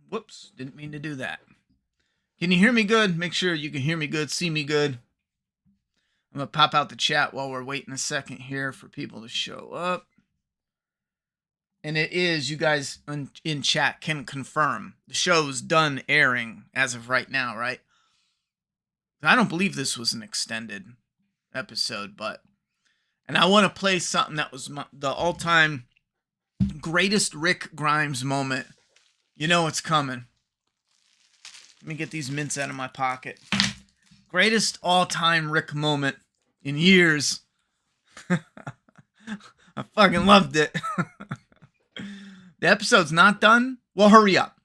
Whoops, didn't mean to do that. Can you hear me good? Make sure you can hear me good, see me good. I'm going to pop out the chat while we're waiting a second here for people to show up. And it is, you guys in chat can confirm, the show's done airing as of right now, right? I don't believe this was an extended episode, but... And I want to play something that was the all-time greatest Rick Grimes moment. You know it's coming. Let me get these mints out of my pocket. Greatest all-time Rick moment in years. I fucking loved it. The episode's not done? Well, hurry up.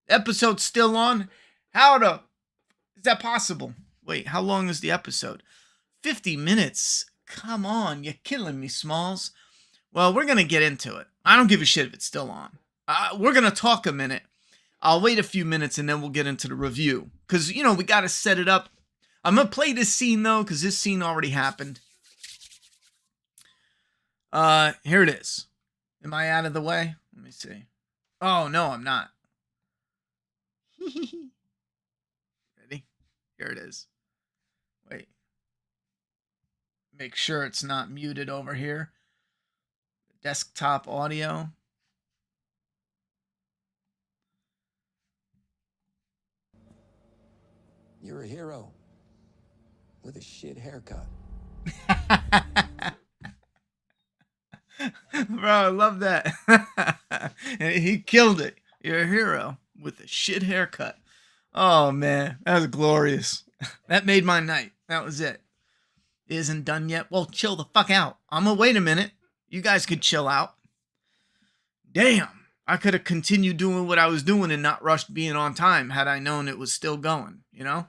The episode's still on? How is that possible? Wait, how long is the episode? 50 minutes. Come on, you're killing me, Smalls. Well, we're going to get into it. I don't give a shit if it's still on. We're going to talk a minute. I'll wait a few minutes and then we'll get into the review. Because, you know, we got to set it up. I'm going to play this scene, though, because this scene already happened. Here it is. Am I out of the way? Let me see. Oh, no, I'm not. Ready? Here it is. Wait. Make sure it's not muted over here. Desktop audio. You're a hero with a shit haircut. Bro, I love that. He killed it. You're a hero with a shit haircut. Oh, man. That was glorious. That made my night. That was it. It isn't done yet. Well, chill the fuck out. I'm gonna wait a minute. You guys could chill out. Damn. I could have continued doing what I was doing and not rushed being on time had I known it was still going, you know?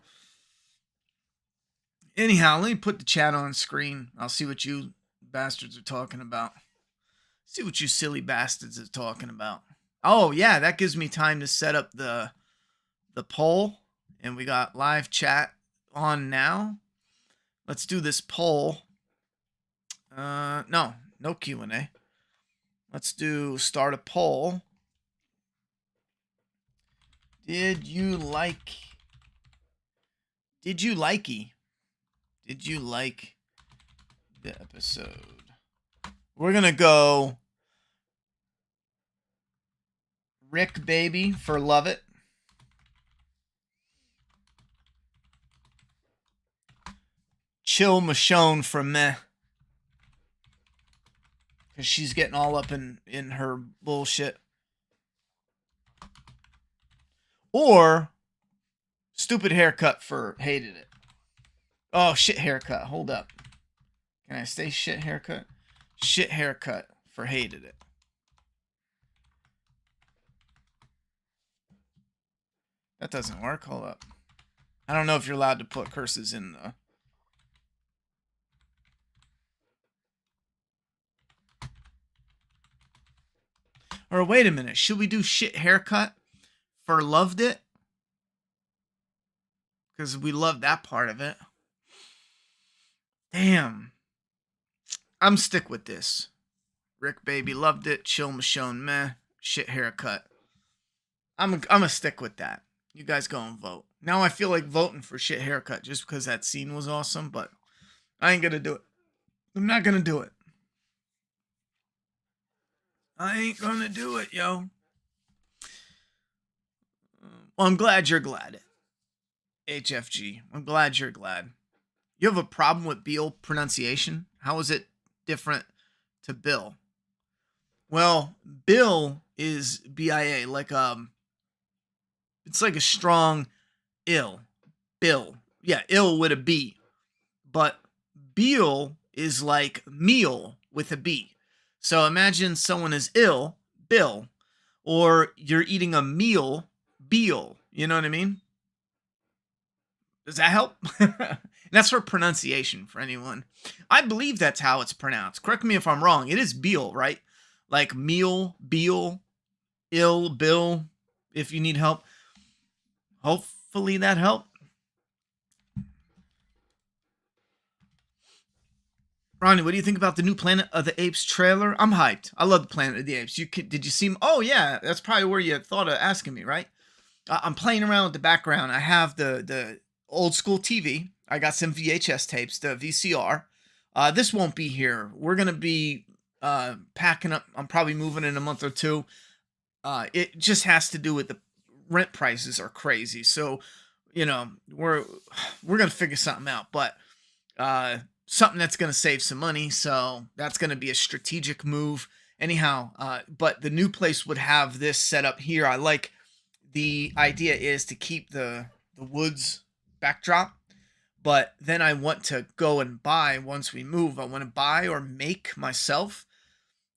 Anyhow, let me put the chat on screen. I'll see what you bastards are talking about. See what you silly bastards are talking about. Oh, yeah, that gives me time to set up the poll. And we got live chat on now. Let's do this poll. No Q&A. Let's do start a poll. Did you like the episode? We're going to go Rick Baby for Love It. Chill Michonne for Meh. Because she's getting all up in her bullshit. Or stupid haircut for hated it. Oh, shit haircut. Hold up. Can I say shit haircut? Shit haircut for hated it. That doesn't work. Hold up. I don't know if you're allowed to put curses in the... Or wait a minute. Should we do shit haircut for loved it? Because we love that part of it. Damn. I'm stick with this. Rick Baby loved it. Chill Michonne meh. Shit haircut. I'm a stick with that. You guys go and vote. Now I feel like voting for shit haircut just because that scene was awesome, but I ain't gonna do it. I'm not gonna do it. I ain't gonna do it, yo. Well, I'm glad you're glad. HFG. I'm glad you're glad. You have a problem with Beal pronunciation? How is it different to Bill? Well, Bill is B-I-A, like it's like a strong ill. Bill. Yeah, ill with a B. But Beal is like meal with a B. So imagine someone is ill, Bill, or you're eating a meal, Beal. You know what I mean? Does that help? That's for pronunciation for anyone. I believe that's how it's pronounced. Correct me if I'm wrong. It is Beal, right? Like meal, Beal, ill, Bill, if you need help. Hopefully that helped. Ronnie, what do you think about the new Planet of the Apes trailer? I'm hyped. I love the Planet of the Apes. Did you see him? Oh, yeah. That's probably where you thought of asking me, right? I'm playing around with the background. I have the old school TV. I got some VHS tapes, the VCR. This won't be here. We're gonna be packing up. I'm probably moving in a month or two. It just has to do with the rent prices are crazy. So, we're gonna figure something out. But something that's gonna save some money. So that's gonna be a strategic move. Anyhow, but the new place would have this set up here. I like the idea is to keep the woods backdrop, but then I want to go and buy once we move. I want to buy or make myself.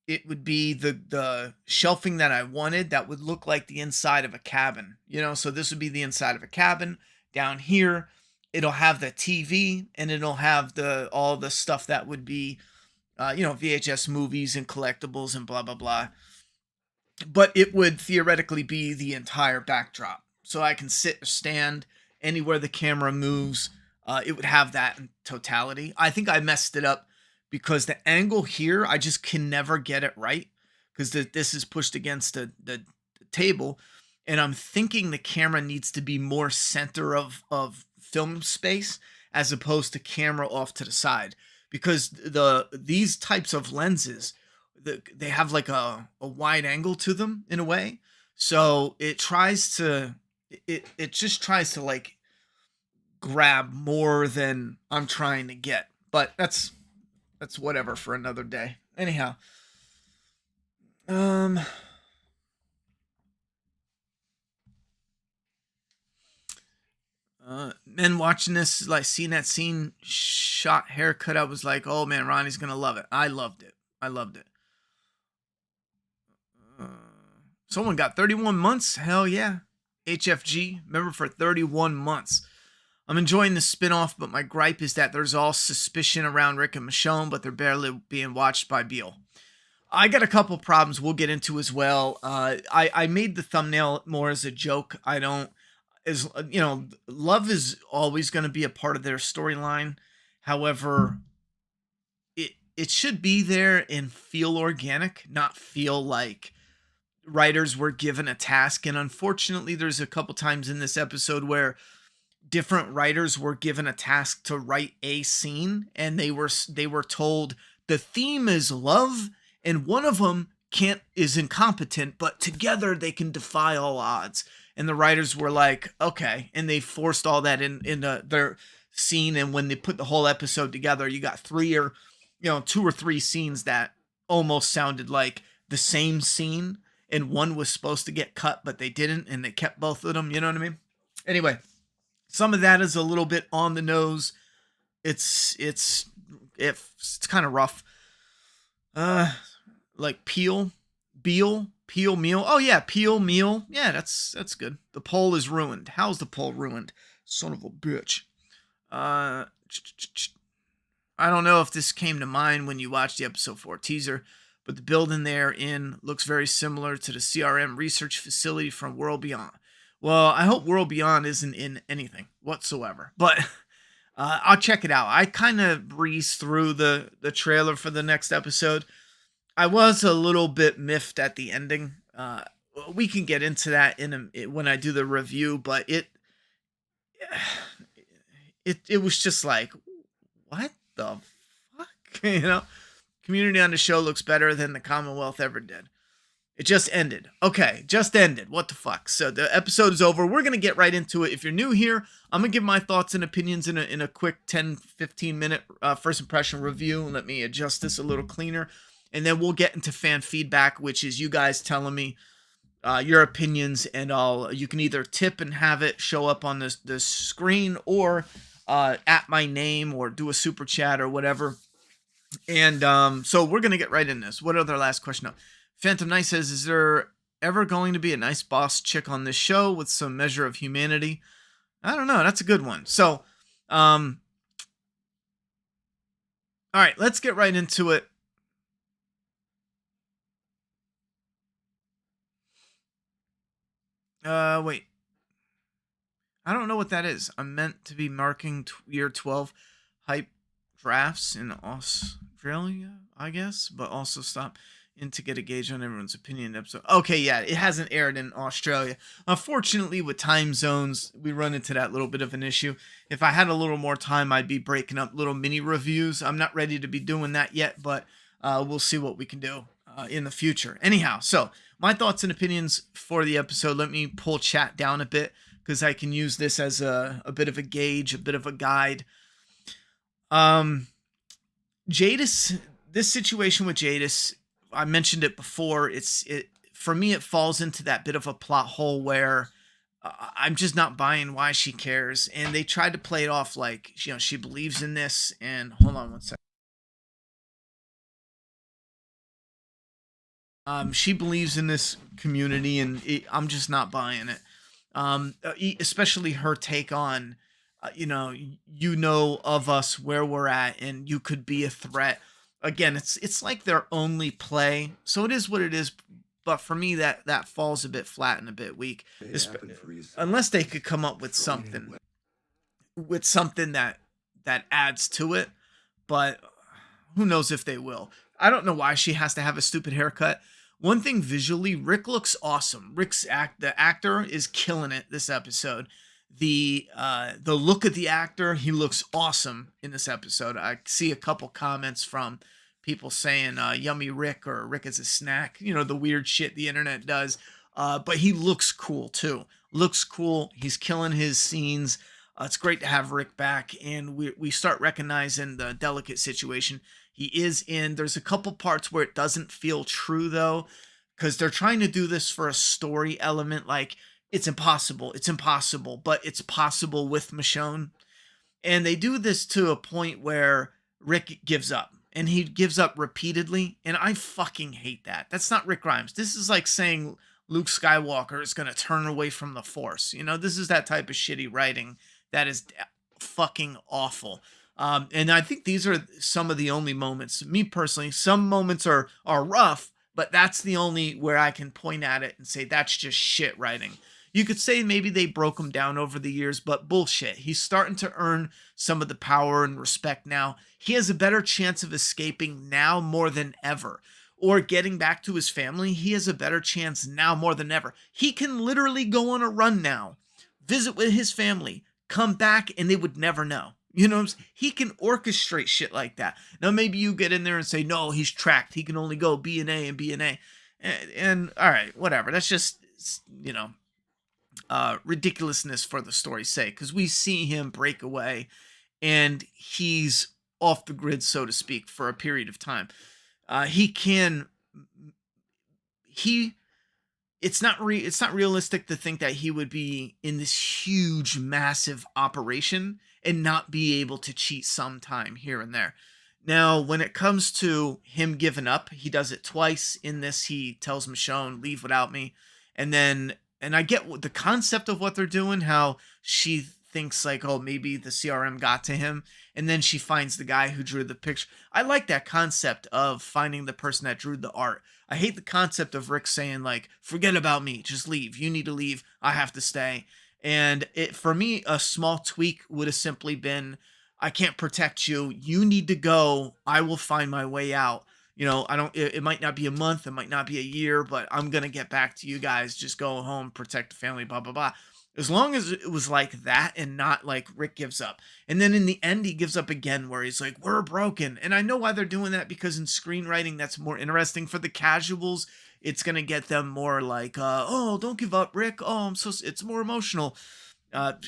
It would be the shelving that I wanted that would look like the inside of a cabin. So this would be the inside of a cabin. Down here, it'll have the TV and it'll have the all the stuff that would be VHS movies and collectibles and blah blah blah. But it would theoretically be the entire backdrop. So I can sit or stand anywhere the camera moves. It would have that in totality. I think I messed it up because the angle here, I just can never get it right because this is pushed against the table. And I'm thinking the camera needs to be more center of film space as opposed to camera off to the side. Because these types of lenses, they have like a wide angle to them in a way. So it just tries to like grab more than I'm trying to get. But that's whatever for another day. Anyhow, men watching this, like seeing that scene shot haircut, I was like, oh man, Ronnie's gonna love it. I loved it. Someone got 31 months. Hell yeah. HFG, member for 31 months. I'm enjoying the spinoff, but my gripe is that there's all suspicion around Rick and Michonne, but they're barely being watched by Beale. I got a couple problems we'll get into as well. I made the thumbnail more as a joke. I don't, as love is always going to be a part of their storyline. However, it should be there and feel organic, not feel like writers were given a task. And unfortunately, there's a couple times in this episode where different writers were given a task to write a scene and they were told the theme is love and one of them is incompetent, but together they can defy all odds. And the writers were like, okay, and they forced all that in their scene. And when they put the whole episode together, you got two or three scenes that almost sounded like the same scene, and one was supposed to get cut, but they didn't, and they kept both of them. You know what I mean? Anyway, some of that is a little bit on the nose. It's kind of rough. Like Beale, Meal. Oh yeah, Peel Meal. Yeah, that's good. The poll is ruined. How's the poll ruined? Son of a bitch. I don't know if this came to mind when you watched the episode 4 teaser, but the building they're in looks very similar to the CRM research facility from World Beyond. Well, I hope World Beyond isn't in anything whatsoever, but I'll check it out. I kind of breezed through the trailer for the next episode. I was a little bit miffed at the ending. We can get into that when I do the review, but it was just like, what the fuck? Community on the show looks better than the Commonwealth ever did. It just ended. Okay, just ended. What the fuck? So the episode is over. We're going to get right into it. If you're new here, I'm going to give my thoughts and opinions in a quick 10-15 minute first impression review. Let me adjust this a little cleaner. And then we'll get into fan feedback, which is you guys telling me your opinions, and you can either tip and have it show up on the screen, or at my name, or do a super chat or whatever. And so we're gonna get right in this. What other last question? No. Phantom Knight says, "Is there ever going to be a nice boss chick on this show with some measure of humanity?" I don't know. That's a good one. So, all right, let's get right into it. Wait. I don't know what that is. I'm meant to be marking year 12 hype drafts in Australia, I guess, but also stop. and to get a gauge on everyone's opinion episode. Okay, yeah, it hasn't aired in Australia. Unfortunately, with time zones, we run into that little bit of an issue. If I had a little more time, I'd be breaking up little mini reviews. I'm not ready to be doing that yet, but we'll see what we can do in the future. Anyhow, so my thoughts and opinions for the episode. Let me pull chat down a bit because I can use this as a bit of a gauge, a bit of a guide. Jadis, this situation with Jadis, I mentioned it before. It for me, it falls into that bit of a plot hole where I'm just not buying why she cares, and they tried to play it off like she believes in this. And hold on one second. She believes in this community, and I'm just not buying it. Especially her take on, of us where we're at, and you could be a threat. Again, it's like their only play, so it is what it is. But for me, that falls a bit flat and a bit weak, unless they could come up with something that adds to it. But who knows if they will. I don't know why she has to have a stupid haircut. One thing visually, Rick looks awesome. The actor is killing it this episode. The look of the actor, he looks awesome in this episode. I see a couple comments from people saying yummy Rick or Rick is a snack, the weird shit the internet does. But he looks cool too. Looks cool. He's killing his scenes. It's great to have Rick back, and we start recognizing the delicate situation he is in. There's a couple parts where it doesn't feel true though, because they're trying to do this for a story element, like it's impossible, but it's possible with Michonne. And they do this to a point where Rick gives up, and he gives up repeatedly, and I fucking hate that. That's not Rick Grimes. This is like saying Luke Skywalker is going to turn away from the Force. This is that type of shitty writing that is fucking awful. And I think these are some of the only moments, me personally, some moments are rough, but that's the only where I can point at it and say that's just shit writing. You could say maybe they broke him down over the years, but bullshit. He's starting to earn some of the power and respect now. He has a better chance of escaping now more than ever, or getting back to his family. He has a better chance now more than ever. He can literally go on a run now, visit with his family, come back, and they would never know. He can orchestrate shit like that. Now, maybe you get in there and say, no, he's tracked. He can only go B and A and B and A. And all right, whatever. That's just, ridiculousness for the story's sake, because we see him break away and he's off the grid, so to speak, for a period of time. It's not realistic to think that he would be in this huge, massive operation and not be able to cheat sometime here and there. Now, when it comes to him giving up, he does it twice. In this, he tells Michonne, leave without me. And I get the concept of what they're doing, how she thinks like, oh, maybe the CRM got to him. And then she finds the guy who drew the picture. I like that concept of finding the person that drew the art. I hate the concept of Rick saying like, forget about me, just leave. You need to leave. I have to stay. And for me, a small tweak would have simply been, I can't protect you. You need to go. I will find my way out. It might not be a month. It might not be a year, but I'm going to get back to you guys. Just go home, protect the family, blah, blah, blah. As long as it was like that and not like Rick gives up. And then in the end, he gives up again where he's like, we're broken. And I know why they're doing that, because in screenwriting, that's more interesting for the casuals. It's going to get them more like, oh, don't give up, Rick. Oh, it's more emotional.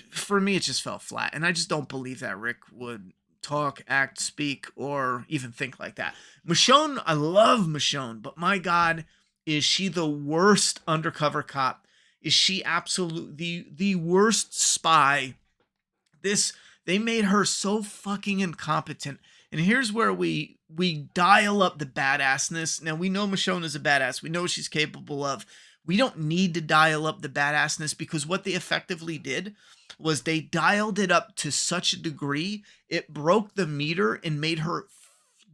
For me, it just fell flat. And I just don't believe that Rick would talk, act, speak, or even think like that. Michonne, I love Michonne, but my God, is she the worst undercover cop? Is she absolutely the worst spy? They made her so fucking incompetent. And here's where we dial up the badassness. Now, we know Michonne is a badass. We know what she's capable of. We don't need to dial up the badassness, because what they effectively did was they dialed it up to such a degree, it broke the meter and made her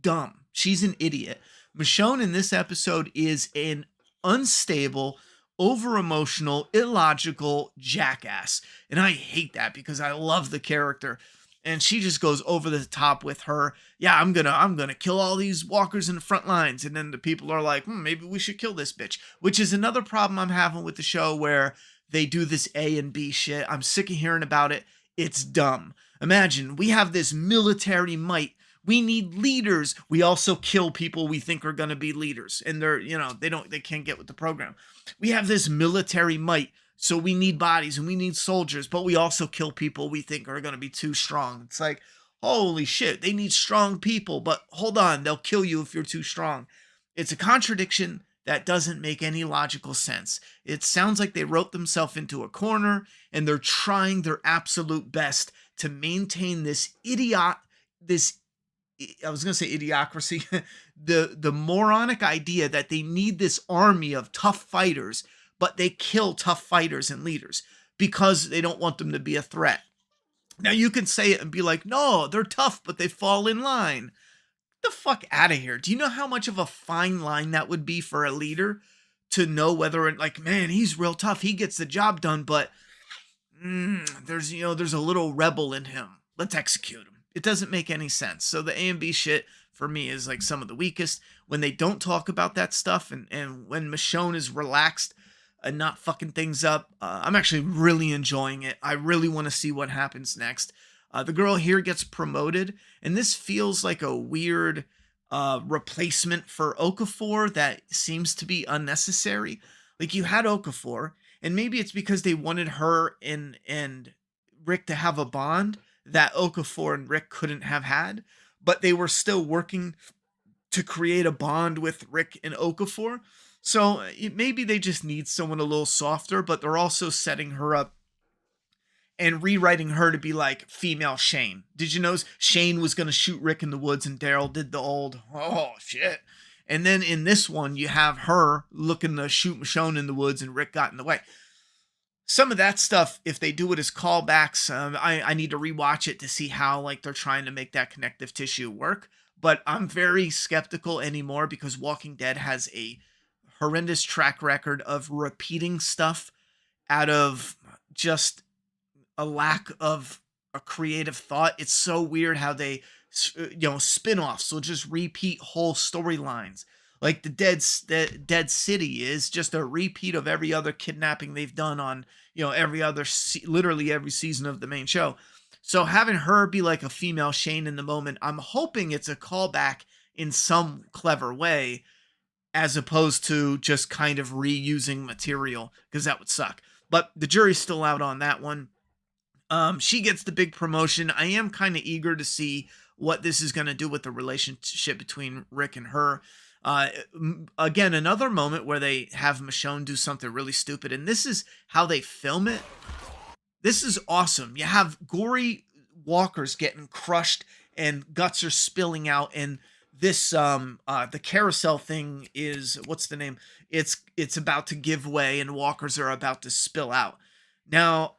dumb. She's an idiot. Michonne in this episode is an unstable, over-emotional, illogical jackass. And I hate that, because I love the character. And she just goes over the top with her. Yeah, I'm gonna kill all these walkers in the front lines. And then the people are like, maybe we should kill this bitch. Which is another problem I'm having with the show, where they do this A and B shit. I'm sick of hearing about it. It's dumb. Imagine we have this military might. We need leaders. We also kill people we think are gonna be leaders, and they're, they can't get with the program. We have this military might. So we need bodies and we need soldiers, but we also kill people we think are going to be too strong. It's like, holy shit, they need strong people, but hold on, they'll kill you if you're too strong. It's a contradiction that doesn't make any logical sense. It sounds like they wrote themselves into a corner and they're trying their absolute best to maintain this I was going to say idiocracy, the moronic idea that they need this army of tough fighters, but they kill tough fighters and leaders because they don't want them to be a threat. Now you can say it and be like, no, they're tough, but they fall in line. Get the fuck out of here. Do you know how much of a fine line that would be for a leader to know whether, like, man, he's real tough, he gets the job done, but there's a little rebel in him. Let's execute him. It doesn't make any sense. So the A and B shit for me is like some of the weakest. When they don't talk about that stuff, and when Michonne is relaxed and not fucking things up, I'm actually really enjoying it. I really want to see what happens next. The girl here gets promoted, and this feels like a weird replacement for Okafor that seems to be unnecessary. Like, you had Okafor, and maybe it's because they wanted her and Rick to have a bond that Okafor and Rick couldn't have had, but they were still working to create a bond with Rick and Okafor. So maybe they just need someone a little softer, but they're also setting her up and rewriting her to be like female Shane. Did you know Shane was going to shoot Rick in the woods and Daryl did the old, oh shit. And then in this one, you have her looking to shoot Michonne in the woods and Rick got in the way. Some of that stuff, if they do it as callbacks, I need to rewatch it to see how like they're trying to make that connective tissue work. But I'm very skeptical anymore because Walking Dead has a horrendous track record of repeating stuff out of just a lack of a creative thought. It's so weird how they, spin-offs will just repeat whole storylines. Like the Dead City is just a repeat of every other kidnapping they've done on, literally every season of the main show. So having her be like a female Shane in the moment, I'm hoping it's a callback in some clever way, as opposed to just kind of reusing material, because that would suck. But the jury's still out on that one. She gets the big promotion. I am kind of eager to see what this is going to do with the relationship between Rick and her. Again, another moment where they have Michonne do something really stupid, and this is how they film it. This is awesome. You have gory walkers getting crushed and guts are spilling out, and this the carousel thing is, what's the name? It's about to give way and walkers are about to spill out. Now,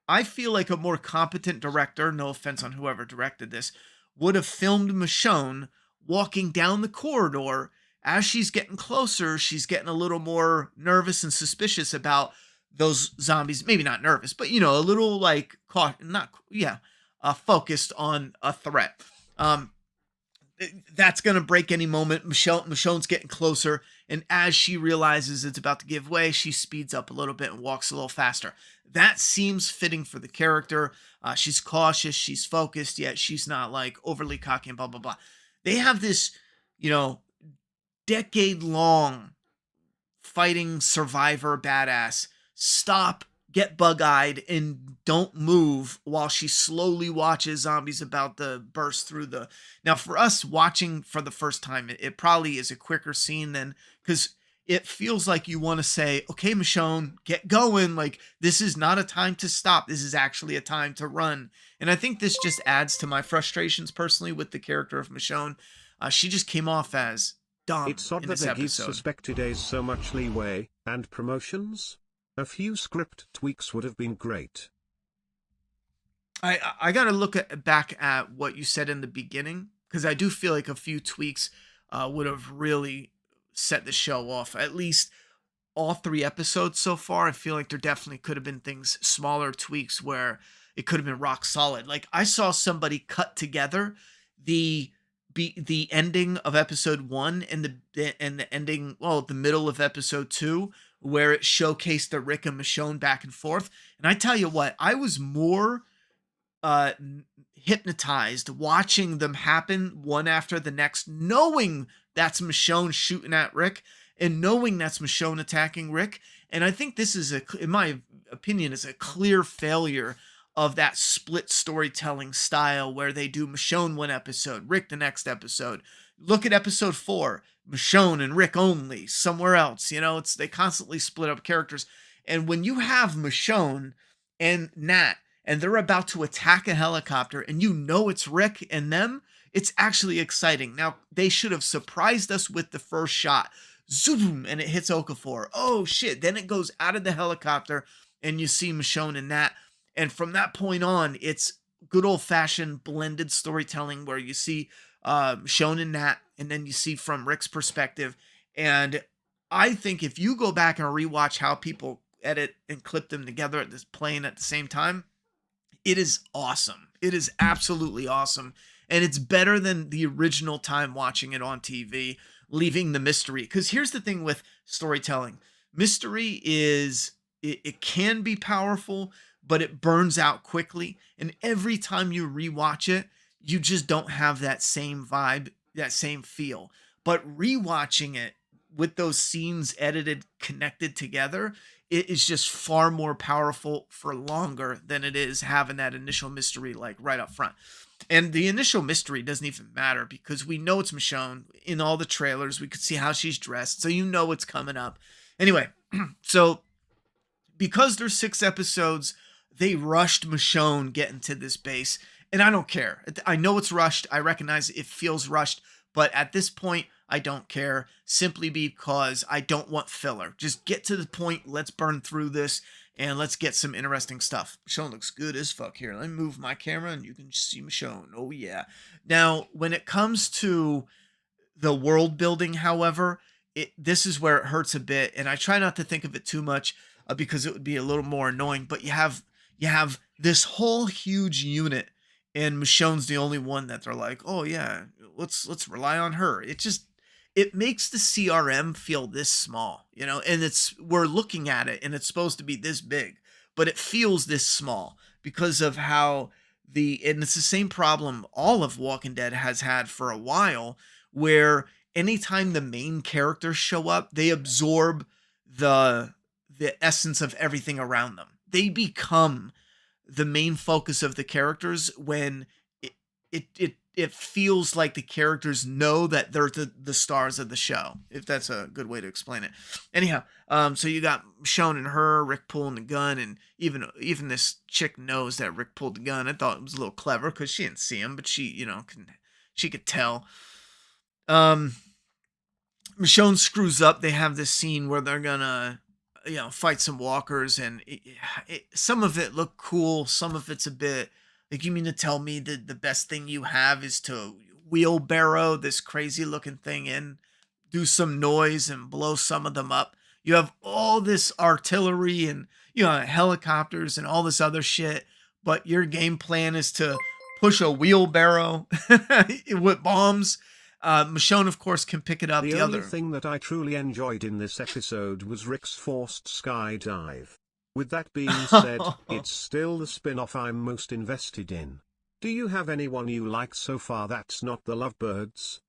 I feel like a more competent director, no offense on whoever directed this, would have filmed Michonne walking down the corridor. As she's getting closer, she's getting a little more nervous and suspicious about those zombies. Maybe not nervous, but a little like focused on a threat. That's gonna break any moment. Michonne's getting closer, and as she realizes it's about to give way, she speeds up a little bit and walks a little faster. That seems fitting for the character. She's cautious, she's focused, yet she's not like overly cocky and blah blah blah. They have this, decade-long fighting survivor badass stop, get bug-eyed, and don't move while she slowly watches zombies about to burst through the... Now, for us watching for the first time, it probably is a quicker scene than... Because it feels like you want to say, okay, Michonne, get going. Like, this is not a time to stop. This is actually a time to run. And I think this just adds to my frustrations personally with the character of Michonne. She just came off as dumb It's odd in that this they give episode. suspected A's so much leeway, and promotions? A few script tweaks would have been great. I got to look back at what you said in the beginning, because I do feel like a few tweaks would have really set the show off. At least all 3 episodes so far, I feel like there definitely could have been smaller tweaks where it could have been rock solid. Like I saw somebody cut together the the ending of episode 1 and the ending, well, the middle of episode 2, where it showcased the Rick and Michonne back and forth. And I tell you what, I was more uh hypnotized watching them happen one after the next, knowing that's Michonne shooting at Rick and knowing that's Michonne attacking Rick. And I think this is in my opinion, is a clear failure of that split storytelling style where they do Michonne one episode, Rick the next episode. Look at episode 4, Michonne and Rick only somewhere else. It's they constantly split up characters. And when you have Michonne and Nat and they're about to attack a helicopter and it's Rick and them, it's actually exciting. Now, they should have surprised us with the first shot. Zoom, and it hits Okafor. Oh shit. Then it goes out of the helicopter and you see Michonne and Nat. And from that point on, it's good old-fashioned blended storytelling where you see Michonne and Nat, and then you see from Rick's perspective. And I think if you go back and rewatch how people edit and clip them together at this playing at the same time, it is awesome. It is absolutely awesome. And it's better than the original time watching it on TV, leaving the mystery. Because here's the thing with storytelling. Mystery is, it can be powerful, but it burns out quickly. And every time you rewatch it, you just don't have that same vibe, that same feel. But rewatching it with those scenes edited, connected together, it is just far more powerful for longer than it is having that initial mystery like right up front. And the initial mystery doesn't even matter because we know it's Michonne. In all the trailers, we could see how she's dressed, so it's coming up. Anyway, so because there's 6 episodes, they rushed Michonne getting to this base, and I don't care. I know it's rushed. I recognize it feels rushed, but at this point, I don't care, simply because I don't want filler. Just get to the point. Let's burn through this, and let's get some interesting stuff. Michonne looks good as fuck here. Let me move my camera, and you can see Michonne. Oh, yeah. Now, when it comes to the world building, however, this is where it hurts a bit, and I try not to think of it too much because it would be a little more annoying, but you have this whole huge unit, and Michonne's the only one that they're like, oh yeah, let's rely on her. It makes the CRM feel this small, and we're looking at it and it's supposed to be this big, but it feels this small because of how and it's the same problem all of Walking Dead has had for a while, where anytime the main characters show up, they absorb the essence of everything around them. They become the main focus of the characters when it feels like the characters know that they're the stars of the show, if that's a good way to explain it. Anyhow, so you got Michonne and her, Rick pulling the gun, and even this chick knows that Rick pulled the gun. I thought it was a little clever because she didn't see him, but she could tell. Michonne screws up. They have this scene where they're gonna fight some walkers, and some of it looked cool, some of it's a bit like, you mean to tell me that the best thing you have is to wheelbarrow this crazy looking thing in, do some noise and blow some of them up? You have all this artillery and helicopters and all this other shit, but your game plan is to push a wheelbarrow with bombs. Michonne, of course, can pick it up. The only thing that I truly enjoyed in this episode was Rick's forced skydive. With that being said, it's still the spin-off I'm most invested in. Do you have anyone you like so far that's not the Lovebirds?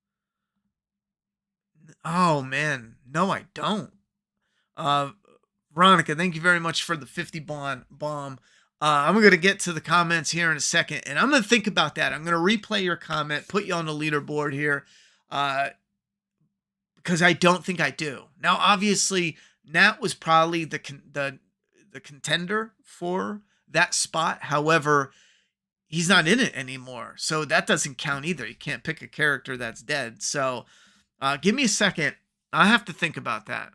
Oh, man. No, I don't. Veronica, thank you very much for the 50 bomb. I'm going to get to the comments here in a second, and I'm going to think about that. I'm going to replay your comment, put you on the leaderboard here, because I don't think I do. Now, obviously, Nat was probably the contender for that spot. However, he's not in it anymore, so that doesn't count either. You can't pick a character that's dead. So give me a second. I have to think about that,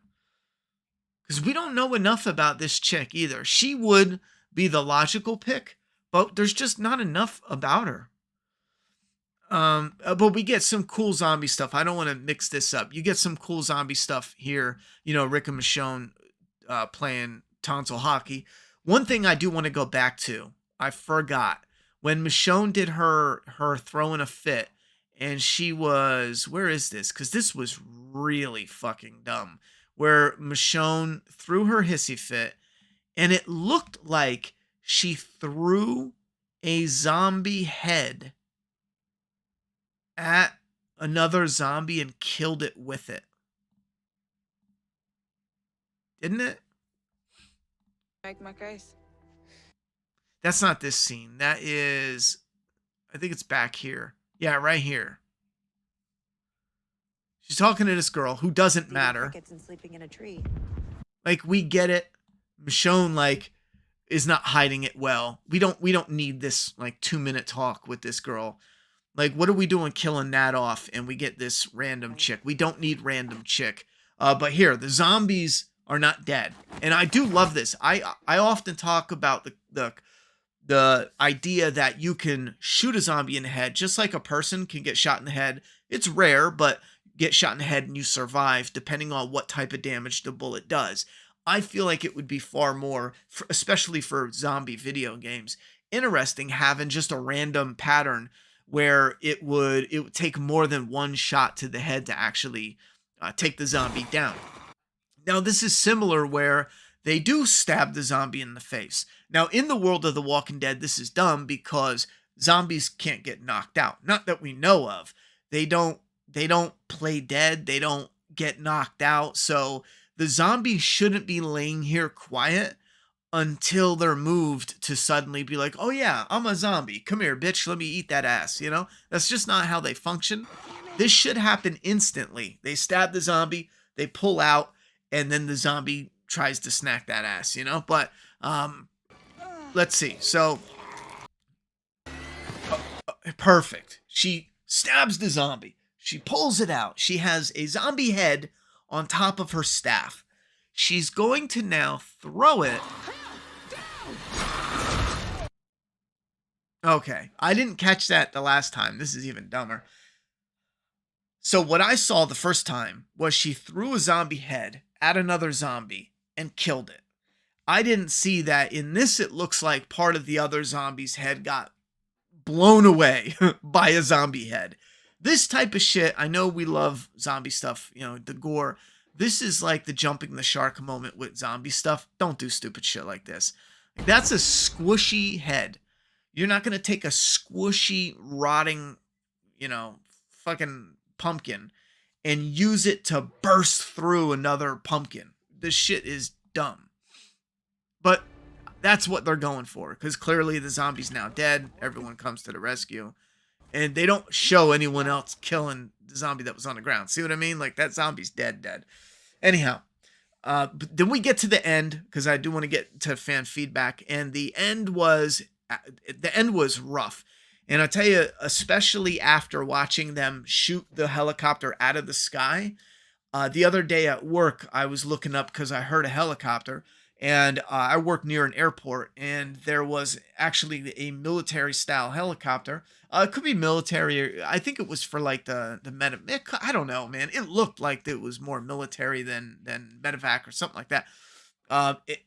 because we don't know enough about this chick either. She would be the logical pick, but there's just not enough about her. But we get some cool zombie stuff. I don't want to mix this up. You get some cool zombie stuff here. Rick and Michonne playing tonsil hockey. One thing I do want to go back to, I forgot. When Michonne did her throwing a fit, and she was, where is this? Because this was really fucking dumb. Where Michonne threw her hissy fit, and it looked like she threw a zombie head at another zombie and killed it with it. Didn't it? Make my case. That's not this scene. That is, I think it's back here. Yeah, right here. She's talking to this girl who doesn't matter. And sleeping in a tree. Like, we get it. Michonne, like, is not hiding it well. We don't need this, like, 2-minute talk with this girl. Like, what are we doing killing Nat off and we get this random chick? We don't need random chick. But here, the zombies are not dead. And I do love this. I often talk about the idea that you can shoot a zombie in the head just like a person can get shot in the head. It's rare, but get shot in the head and you survive depending on what type of damage the bullet does. I feel like it would be far more, especially for zombie video games, interesting having just a random pattern where it would take more than one shot to the head to actually take the zombie down. Now, this is similar where they do stab the zombie in the face. Now, in the world of The Walking Dead, this is dumb because zombies can't get knocked out. Not that we know of. They don't play dead. They don't get knocked out. So the zombies shouldn't be laying here quiet until they're moved to suddenly be like, oh yeah, I'm a zombie. Come here, bitch. Let me eat that ass. You know, that's just not how they function. This should happen instantly. They stab the zombie, they pull out, and then the zombie tries to snack that ass, you know? But let's see. So, perfect. She stabs the zombie. She pulls it out. She has a zombie head on top of her staff. She's going to now throw it. Okay, I didn't catch that the last time. This is even dumber. So what I saw the first time was she threw a zombie head at another zombie and killed it. I didn't see that in this. It looks like part of the other zombie's head got blown away by a zombie head. This type of shit, I know we love zombie stuff, you know, the gore. This is like the jumping the shark moment with zombie stuff. Don't do stupid shit like this. That's a squishy head. You're not going to take a squishy, rotting, you know, fucking pumpkin and use it to burst through another pumpkin. This shit is dumb. But that's what they're going for, because clearly the zombie's now dead. Everyone comes to the rescue. And they don't show anyone else killing the zombie that was on the ground. See what I mean? Like, that zombie's dead. Anyhow, but then we get to the end, because I do want to get to fan feedback. And the end was rough. And I'll tell you, especially after watching them shoot the helicopter out of the sky. The other day at work, I was looking up because I heard a helicopter. And I work near an airport, and there was actually a military-style helicopter. It could be military. I think it was for like the medevac. I don't know, man. It looked like it was more military than medevac or something like that.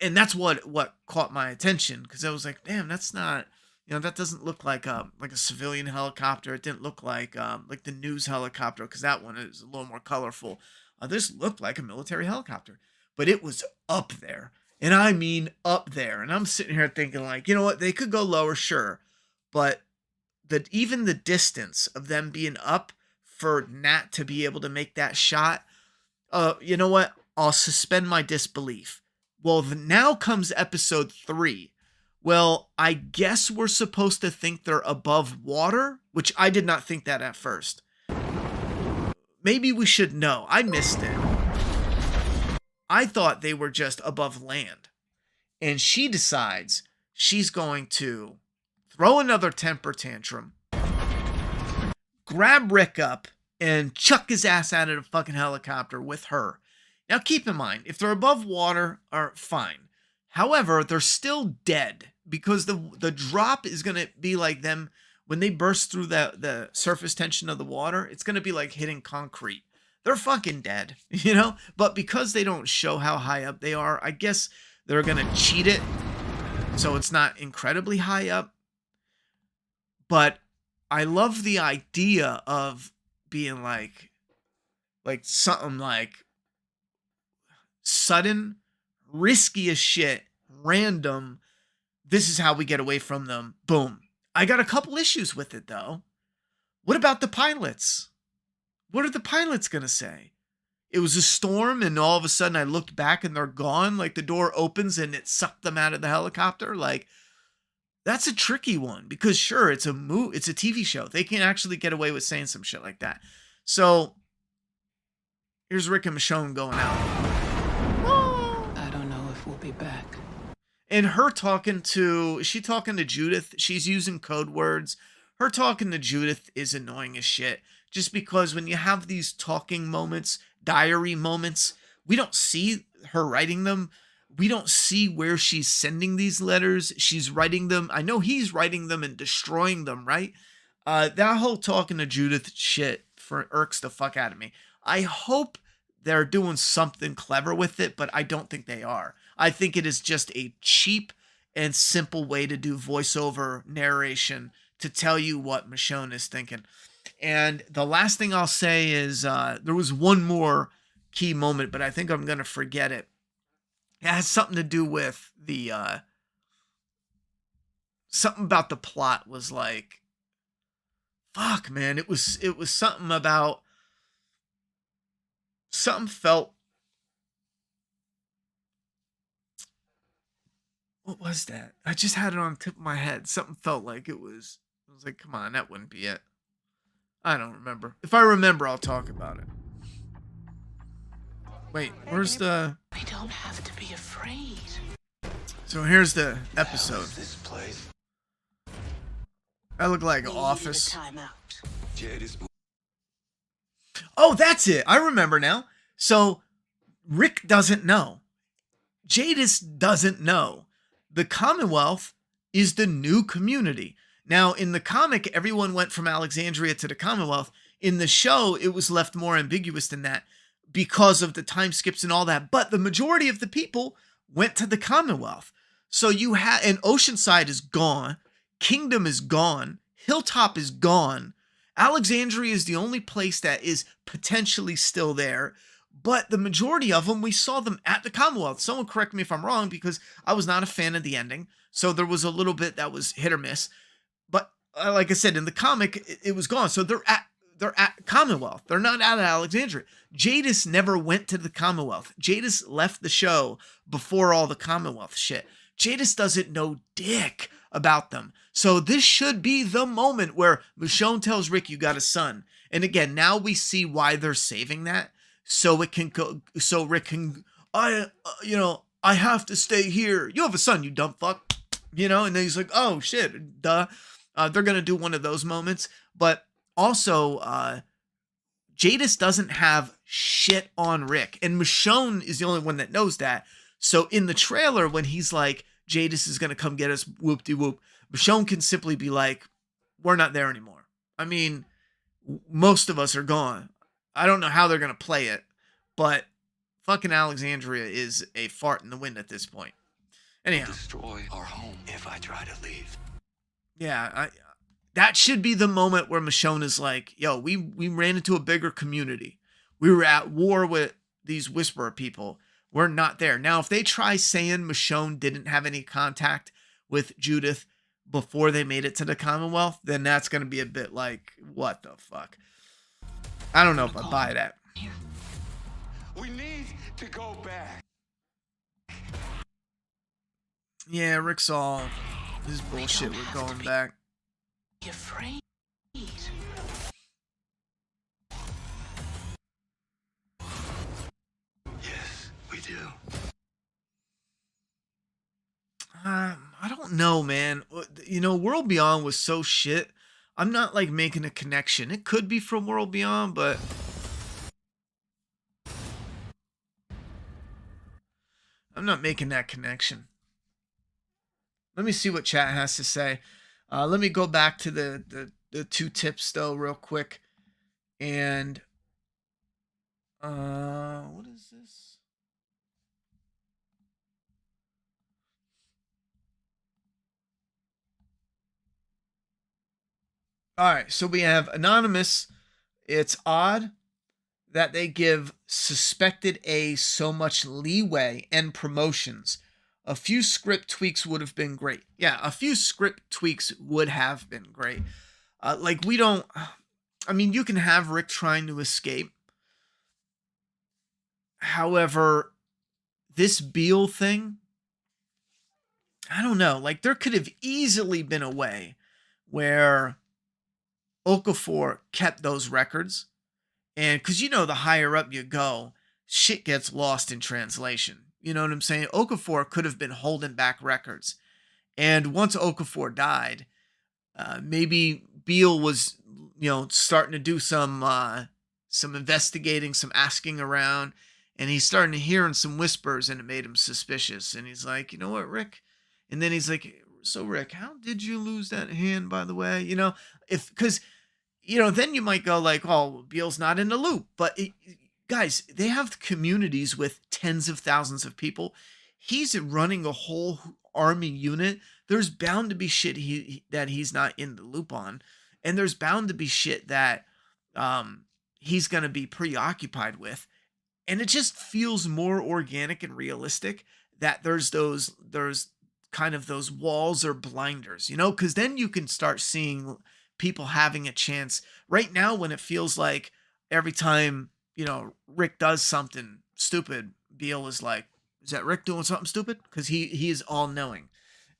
And that's what caught my attention, because I was like, damn, that's not, you know, that doesn't look like a civilian helicopter. It didn't look like the news helicopter, because that one is a little more colorful. This looked like a military helicopter, but it was up there. And I mean up there. And I'm sitting here thinking, like, you know what? They could go lower, sure. But even the distance of them being up for Nat to be able to make that shot, you know what? I'll suspend my disbelief. Well, now comes episode 3. Well, I guess we're supposed to think they're above water, which I did not think that at first. Maybe we should know. I missed it. I thought they were just above land. And she decides she's going to throw another temper tantrum, grab Rick up, and chuck his ass out of the fucking helicopter with her. Now keep in mind, if they're above water, are fine. However, they're still dead, because the drop is going to be like them when they burst through the surface tension of the water. It's going to be like hitting concrete. They're fucking dead, you know? But because they don't show how high up they are, I guess they're going to cheat it so it's not incredibly high up. But I love the idea of being like something like sudden, risky as shit, random. This is how we get away from them. Boom. I got a couple issues with it though. What about the pilots? What are the pilots gonna say? It was a storm and all of a sudden I looked back and they're gone. Like the door opens and it sucked them out of the helicopter. Like that's a tricky one because sure, it's a TV show. They can actually get away with saying some shit like that. So here's Rick and Michonne going out. I don't know if we'll be back. And her talking to Judith. She's using code words. Her talking to Judith is annoying as shit. Just because when you have these talking moments, diary moments, we don't see her writing them. We don't see where she's sending these letters. She's writing them. I know he's writing them and destroying them, right? That whole talking to Judith shit irks the fuck out of me. I hope they're doing something clever with it, but I don't think they are. I think it is just a cheap and simple way to do voiceover narration to tell you what Michonne is thinking. And the last thing I'll say is there was one more key moment, but I think I'm going to forget it. It has something to do with the something about the plot was like, fuck, man. It was something about something felt. What was that? I just had it on the tip of my head. Something felt like it was. I was like, come on, that wouldn't be it. I don't remember. If I remember, I'll talk about it. Wait, where's the... We don't have to be afraid. So here's the episode. This place. I look like Office. Jade is... Oh, that's it. I remember now. So Rick doesn't know. Jadis doesn't know. The Commonwealth is the new community. Now, in the comic, everyone went from Alexandria to the Commonwealth. In the show, it was left more ambiguous than that because of the time skips and all that. But the majority of the people went to the Commonwealth. So you had, and Oceanside is gone. Kingdom is gone. Hilltop is gone. Alexandria is the only place that is potentially still there. But the majority of them, we saw them at the Commonwealth. Someone correct me if I'm wrong, because I was not a fan of the ending. So there was a little bit that was hit or miss. But like I said, in the comic, it was gone. So they're at Commonwealth. They're not at Alexandria. Jadis never went to the Commonwealth. Jadis left the show before all the Commonwealth shit. Jadis doesn't know dick about them. So this should be the moment where Michonne tells Rick, you got a son. And again, now we see why they're saving that. So it can go, so Rick can, I have to stay here. You have a son, you dumb fuck. And then he's like, oh shit, duh. They're going to do one of those moments. But also, Jadis doesn't have shit on Rick. And Michonne is the only one that knows that. So in the trailer, when he's like, Jadis is going to come get us, whoop-de-whoop, Michonne can simply be like, we're not there anymore. I mean, most of us are gone. I don't know how they're going to play it, but fucking Alexandria is a fart in the wind at this point. Anyhow. Destroy our home if I try to leave. Yeah, that should be the moment where Michonne is like, yo, we ran into a bigger community. We were at war with these Whisperer people. We're not there. Now, if they try saying Michonne didn't have any contact with Judith before they made it to the Commonwealth, then that's going to be a bit like, what the fuck? I don't know if I buy that. We need to go back. Yeah, Rick's all this bullshit. We're going back. Be afraid. Yes, we do. I don't know, man. World Beyond was so shit. I'm not like making a connection. It could be from World Beyond, but I'm not making that connection. Let me see what chat has to say. Let me go back to the two tips though real quick. And what is this? All right, so we have Anonymous. It's odd that they give suspected A so much leeway and promotions. A few script tweaks would have been great. Yeah, a few script tweaks would have been great. Like, we don't. I mean, you can have Rick trying to escape. However, this Beale thing, I don't know. Like, there could have easily been a way where Okafor kept those records. And because, the higher up you go, shit gets lost in translation. You know what I'm saying? Okafor could have been holding back records. And once Okafor died, maybe Beale was, starting to do some investigating, some asking around. And he's starting to hear some whispers, and it made him suspicious. And he's like, you know what, Rick? And then he's like, so Rick, how did you lose that hand, by the way? Because then you might go like, oh, Beale's not in the loop. But guys, they have communities with tens of thousands of people. He's running a whole army unit. There's bound to be shit that he's not in the loop on. And there's bound to be shit that he's going to be preoccupied with. And it just feels more organic and realistic that there's kind of those walls or blinders, because then you can start seeing people having a chance. Right now, when it feels like every time, Rick does something stupid, Beale is like, is that Rick doing something stupid? Because he is all knowing.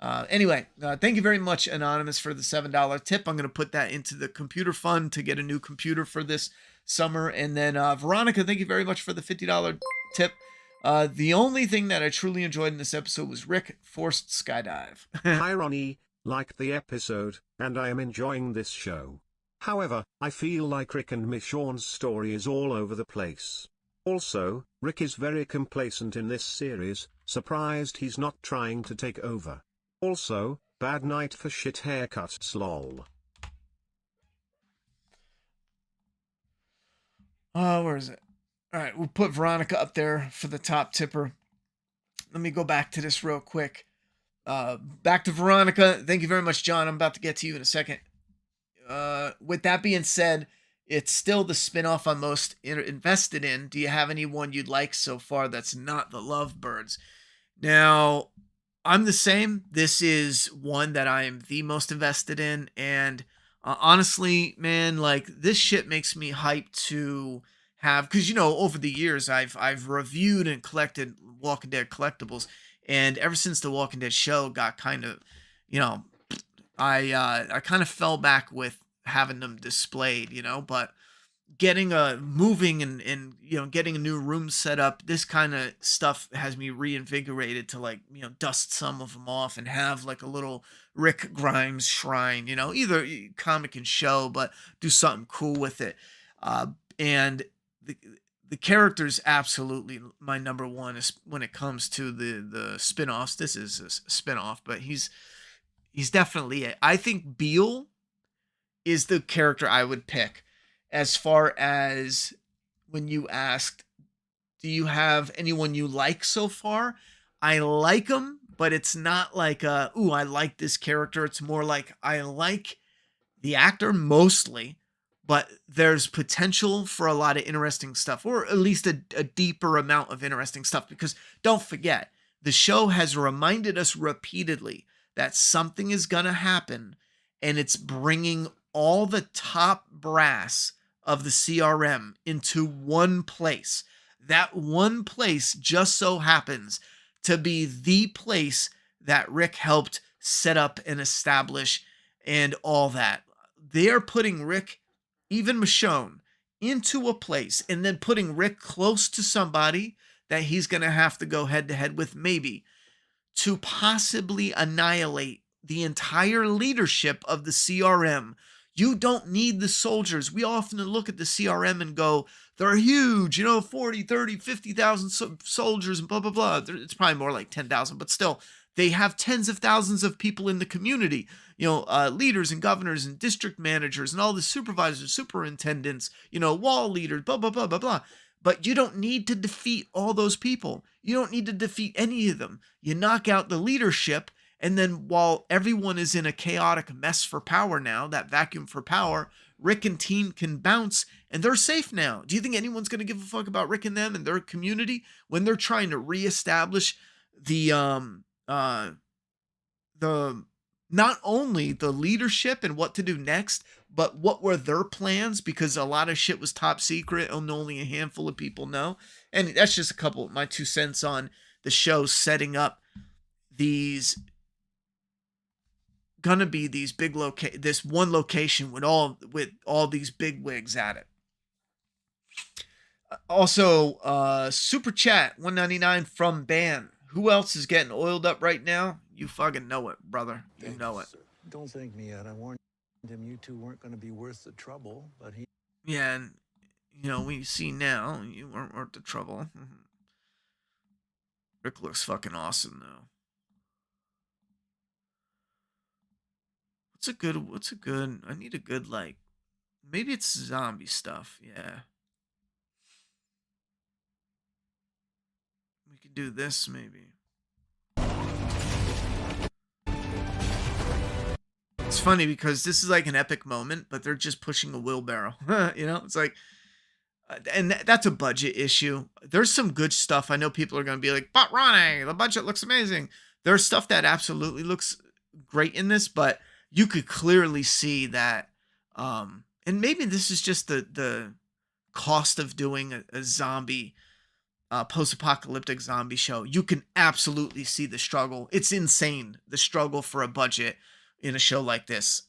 Anyway, thank you very much, Anonymous, for the $7 tip. I'm going to put that into the computer fund to get a new computer for this summer. And then Veronica, thank you very much for the $50 tip. The only thing that I truly enjoyed in this episode was Rick forced skydive. Irony, like the episode, and I am enjoying this show. However, I feel like Rick and Michonne's story is all over the place. Also, Rick is very complacent in this series, surprised he's not trying to take over. Also, bad night for shit haircuts lol. Where is it? All right, we'll put Veronica up there for the top tipper. Let me go back to this real quick. Back to Veronica. Thank you very much, John. I'm about to get to you in a second. With that being said, it's still the spinoff I'm most invested in. Do you have anyone you'd like so far that's not the Lovebirds? Now, I'm the same. This is one that I am the most invested in. And honestly, man, like, this shit makes me hyped to have, because, over the years, I've reviewed and collected Walking Dead collectibles. And ever since the Walking Dead show got kind of, I kind of fell back with having them displayed, but getting moving and getting a new room set up, this kind of stuff has me reinvigorated to, like, dust some of them off and have like a little Rick Grimes shrine, either comic and show, but do something cool with it. And the character's absolutely my number one is when it comes to the spinoffs. This is a spinoff, but he's definitely it. I think Beale is the character I would pick. As far as when you asked, do you have anyone you like so far? I like him, but it's not like, ooh, I like this character. It's more like I like the actor mostly, but there's potential for a lot of interesting stuff, or at least a deeper amount of interesting stuff. Because don't forget, the show has reminded us repeatedly that something is going to happen, and it's bringing all the top brass of the CRM into one place. That one place just so happens to be the place that Rick helped set up and establish and all that. They're putting Rick, even Michonne, into a place and then putting Rick close to somebody that he's going to have to go head to head with, maybe, to possibly annihilate the entire leadership of the CRM. You don't need the soldiers. We often look at the CRM and go, they're huge, 40, 30, 50,000 soldiers and blah, blah, blah. It's probably more like 10,000, but still, they have tens of thousands of people in the community, leaders and governors and district managers and all the supervisors, superintendents, wall leaders, blah, blah, blah, blah, blah. But you don't need to defeat all those people. You don't need to defeat any of them. You knock out the leadership, And then while everyone is in a chaotic mess for power now, that vacuum for power, Rick and team can bounce and they're safe now. Do you think anyone's going to give a fuck about Rick and them and their community when they're trying to reestablish the not only the leadership and what to do next, but what were their plans, because a lot of shit was top secret and only a handful of people know. And that's just a couple of my 2 cents on the show setting up these gonna be these big this one location with all these big wigs at it. Also, super chat 199 from Ban. Who else is getting oiled up right now? You fucking know it, brother. You know it. Don't thank me yet. I warned him you two weren't going to be worth the trouble, but he... Yeah, and, you know, we see now you weren't worth the trouble. Rick looks fucking awesome, though. What's a good, I need a good, like, maybe it's zombie stuff, yeah. We could do this, maybe. It's funny because this is like an epic moment, but they're just pushing a wheelbarrow. You know, it's like, and that's a budget issue. There's some good stuff. I know people are going to be like, but Ronnie, the budget looks amazing. There's stuff that absolutely looks great in this, but you could clearly see that, and maybe this is just the cost of doing a zombie, post-apocalyptic zombie show. You can absolutely see the struggle. It's insane, the struggle for a budget in a show like this.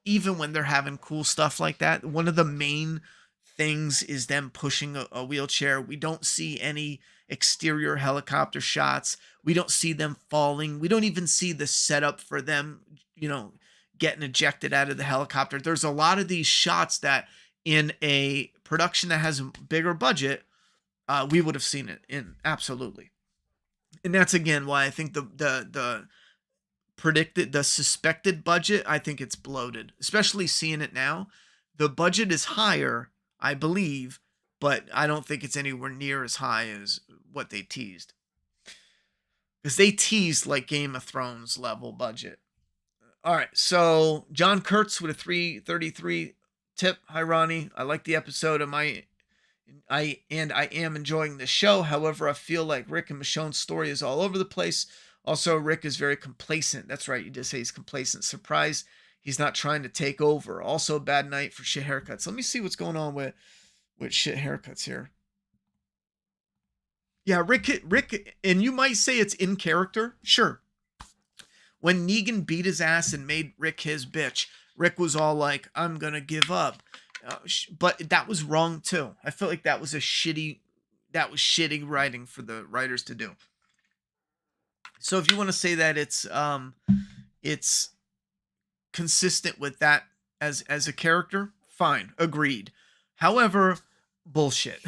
Even when they're having cool stuff like that, one of the main things is them pushing a wheelchair. We don't see any exterior helicopter shots. We don't see them falling. We don't even see the setup for them, you know, getting ejected out of the helicopter. There's a lot of these shots that in a production that has a bigger budget, we would have seen it in. Absolutely. And that's again why I think the suspected budget, I think it's bloated, especially seeing it now. The budget is higher, I believe, but I don't think it's anywhere near as high as what they teased. Because they teased like Game of Thrones level budget. All right, so John Kurtz with a 333 tip. Hi, Ronnie. I like the episode. I am enjoying the show. However, I feel like Rick and Michonne's story is all over the place. Also, Rick is very complacent. That's right. You just say he's complacent. Surprised he's not trying to take over. Also, a bad night for shit haircuts. Let me see what's going on with shit haircuts here. Yeah, Rick, and you might say it's in character. Sure. When Negan beat his ass and made Rick his bitch, Rick was all like, I'm going to give up. But that was wrong, too. I felt like that was shitty writing for the writers to do. So if you want to say that it's consistent with that as a character, fine, agreed. However, bullshit.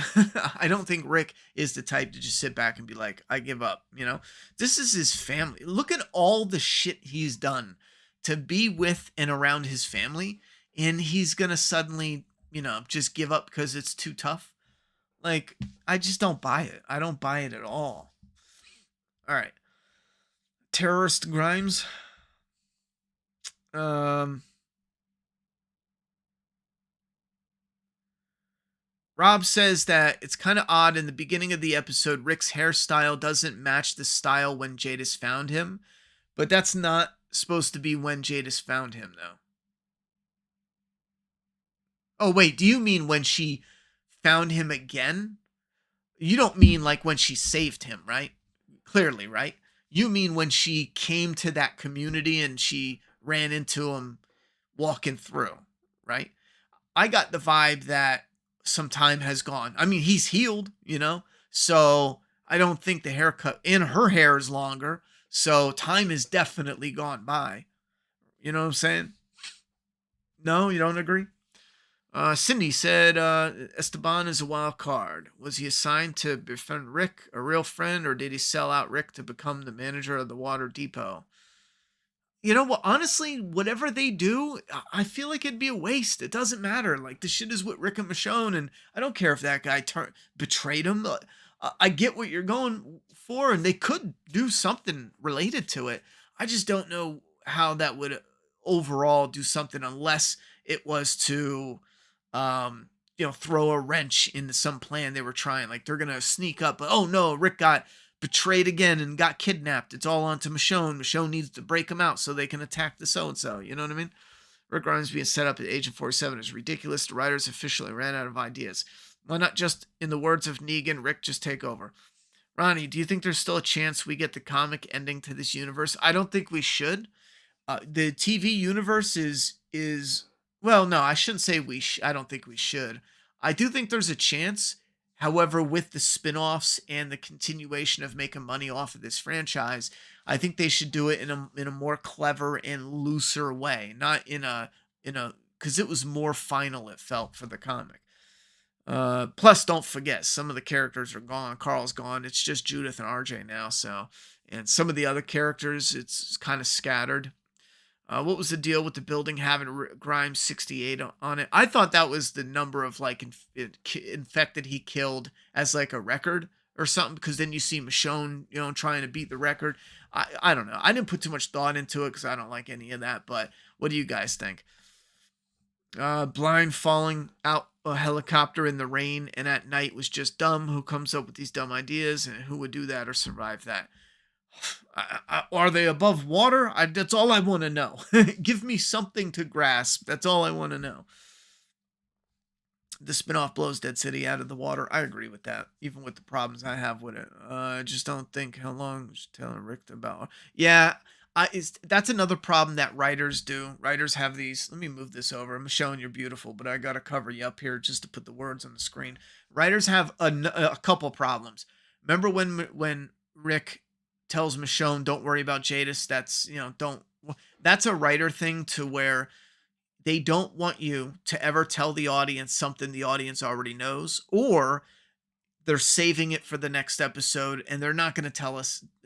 I don't think Rick is the type to just sit back and be like, I give up, you know? This is his family. Look at all the shit he's done to be with and around his family, and he's going to suddenly, you know, just give up because it's too tough. Like, I just don't buy it. I don't buy it at all. All right. Terrorist Grimes. Rob says that it's kind of odd in the beginning of the episode, Rick's hairstyle doesn't match the style when Jadis found him, but that's not supposed to be when Jadis found him, though. Oh, wait, do you mean when she found him again? You don't mean like when she saved him, right? Clearly, right? You mean when she came to that community and she ran into him walking through, right? I got the vibe that some time has gone. I mean, he's healed, you know? So I don't think the haircut in her hair is longer. So time has definitely gone by. You know what I'm saying? No, you don't agree? Cindy said Esteban is a wild card. Was he assigned to befriend Rick, a real friend, or did he sell out Rick to become the manager of the water depot? You know what? Honestly, whatever they do, I feel like it'd be a waste. It doesn't matter. Like, the shit is with Rick and Michonne, and I don't care if that guy betrayed him. I get what you're going for, and they could do something related to it. I just don't know how that would overall do something unless it was to, throw a wrench into some plan they were trying. Like they're gonna sneak up, but oh no, Rick got betrayed again and got kidnapped. It's all onto Michonne. Michonne needs to break him out so they can attack the so and so. You know what I mean? Rick Grimes being set up as Agent 47 is ridiculous. The writers officially ran out of ideas. Why not just, in the words of Negan, Rick just take over? Ronnie, do you think there's still a chance we get the comic ending to this universe? I don't think we should. The TV universe is well, no, I shouldn't say I don't think we should. I do think there's a chance. However, with the spin-offs and the continuation of making money off of this franchise, I think they should do it in a more clever and looser way, not in a because it was more final, it felt, for the comic. Plus, don't forget, some of the characters are gone. Carl's gone. It's just Judith and RJ now. So, and some of the other characters, it's kind of scattered. What was the deal with the building having Grimes 68 on it? I thought that was the number of like infected he killed as like a record or something, because then you see Michonne, trying to beat the record. I don't know. I didn't put too much thought into it because I don't like any of that. But what do you guys think? Blind falling out a helicopter in the rain and at night was just dumb. Who comes up with these dumb ideas, and who would do that or survive that? Are they above water? That's all I want to know. Give me something to grasp. That's all I want to know. The spinoff blows Dead City out of the water. I agree with that, even with the problems I have with it. I just don't think how long was telling Rick about. Yeah, that's another problem that writers do. Writers have these. Let me move this over. I'm showing you're beautiful, but I got to cover you up here just to put the words on the screen. Writers have a couple problems. Remember when Rick tells Michonne, "Don't worry about Jadis." That's That's a writer thing to where they don't want you to ever tell the audience something the audience already knows, or they're saving it for the next episode and they're not going to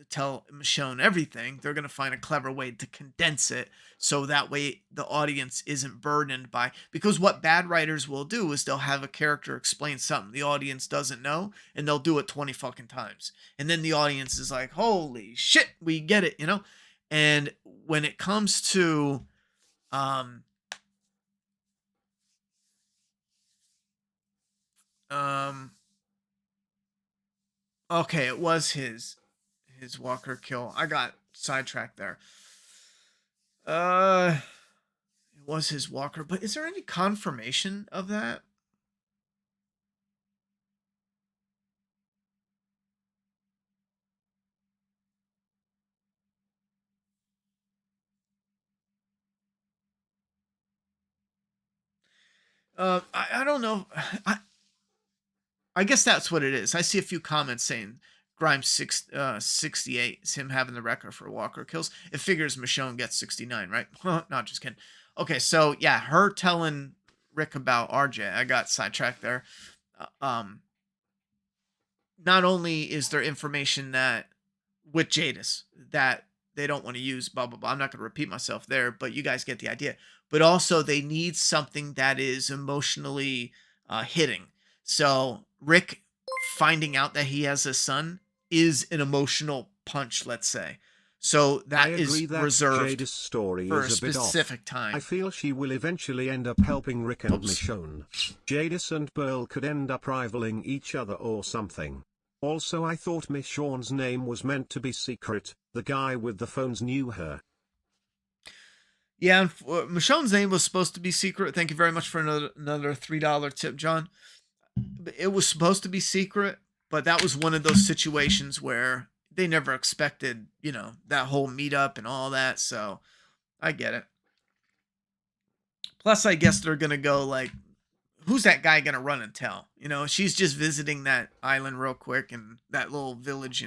tell Michonne everything. They're going to find a clever way to condense it so that way the audience isn't burdened by, because what bad writers will do is they'll have a character explain something the audience doesn't know and they'll do it 20 fucking times. And then the audience is like, holy shit, we get it, And when it comes to, okay, it was his Walker kill. I got sidetracked there. It was his Walker, but is there any confirmation of that? I don't know. I guess that's what it is. I see a few comments saying Grimes 68 is him having the record for Walker kills. It figures Michonne gets 69, right? Not just kidding. Okay, so yeah, her telling Rick about RJ. I got sidetracked there. Not only is there information that with Jadis that they don't want to use, blah, blah, blah. I'm not going to repeat myself there, but you guys get the idea. But also they need something that is emotionally hitting. So Rick finding out that he has a son is an emotional punch, let's say. So that is reserved Jadis' story for is a specific time. I feel she will eventually end up helping Rick and Michonne. Jadis and Pearl could end up rivaling each other or something. Also, I thought Michonne's name was meant to be secret. The guy with the phones knew her. Yeah, Michonne's name was supposed to be secret. Thank you very much for another $3 tip, John. It was supposed to be secret, but that was one of those situations where they never expected, that whole meetup and all that. So I get it. Plus, I guess they're going to go like, who's that guy going to run and tell? She's just visiting that island real quick and that little village,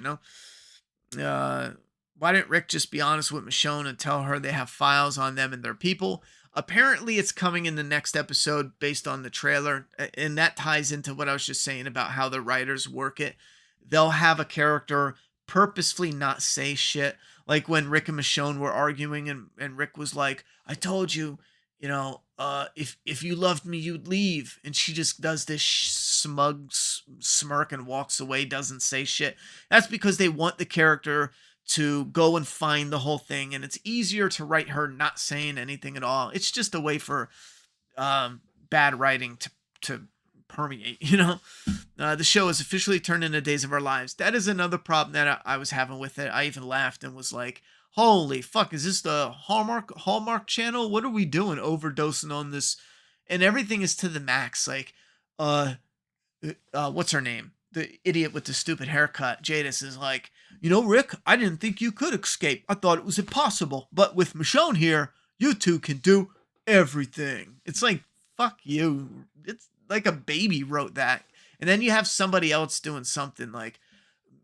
Why didn't Rick just be honest with Michonne and tell her they have files on them and their people? Apparently, it's coming in the next episode based on the trailer, and that ties into what I was just saying about how the writers work it. They'll have a character purposefully not say shit. Like when Rick and Michonne were arguing and Rick was like, I told you, if you loved me, you'd leave. And she just does this smug smirk and walks away, doesn't say shit. That's because they want the character to go and find the whole thing, and it's easier to write her not saying anything at all. It's just a way for bad writing to permeate, you know. The show is officially turned into Days of Our Lives. That is another problem that I was having with it. I even laughed and was like, holy fuck, is this the Hallmark channel? What are we doing, overdosing on this? And everything is to the max. Like what's her name, the idiot with the stupid haircut, Jadis, is like, you know, Rick, I didn't think you could escape. I thought it was impossible, but with Michonne here, you two can do everything. It's like, fuck you. It's like a baby wrote that. And then you have somebody else doing something like,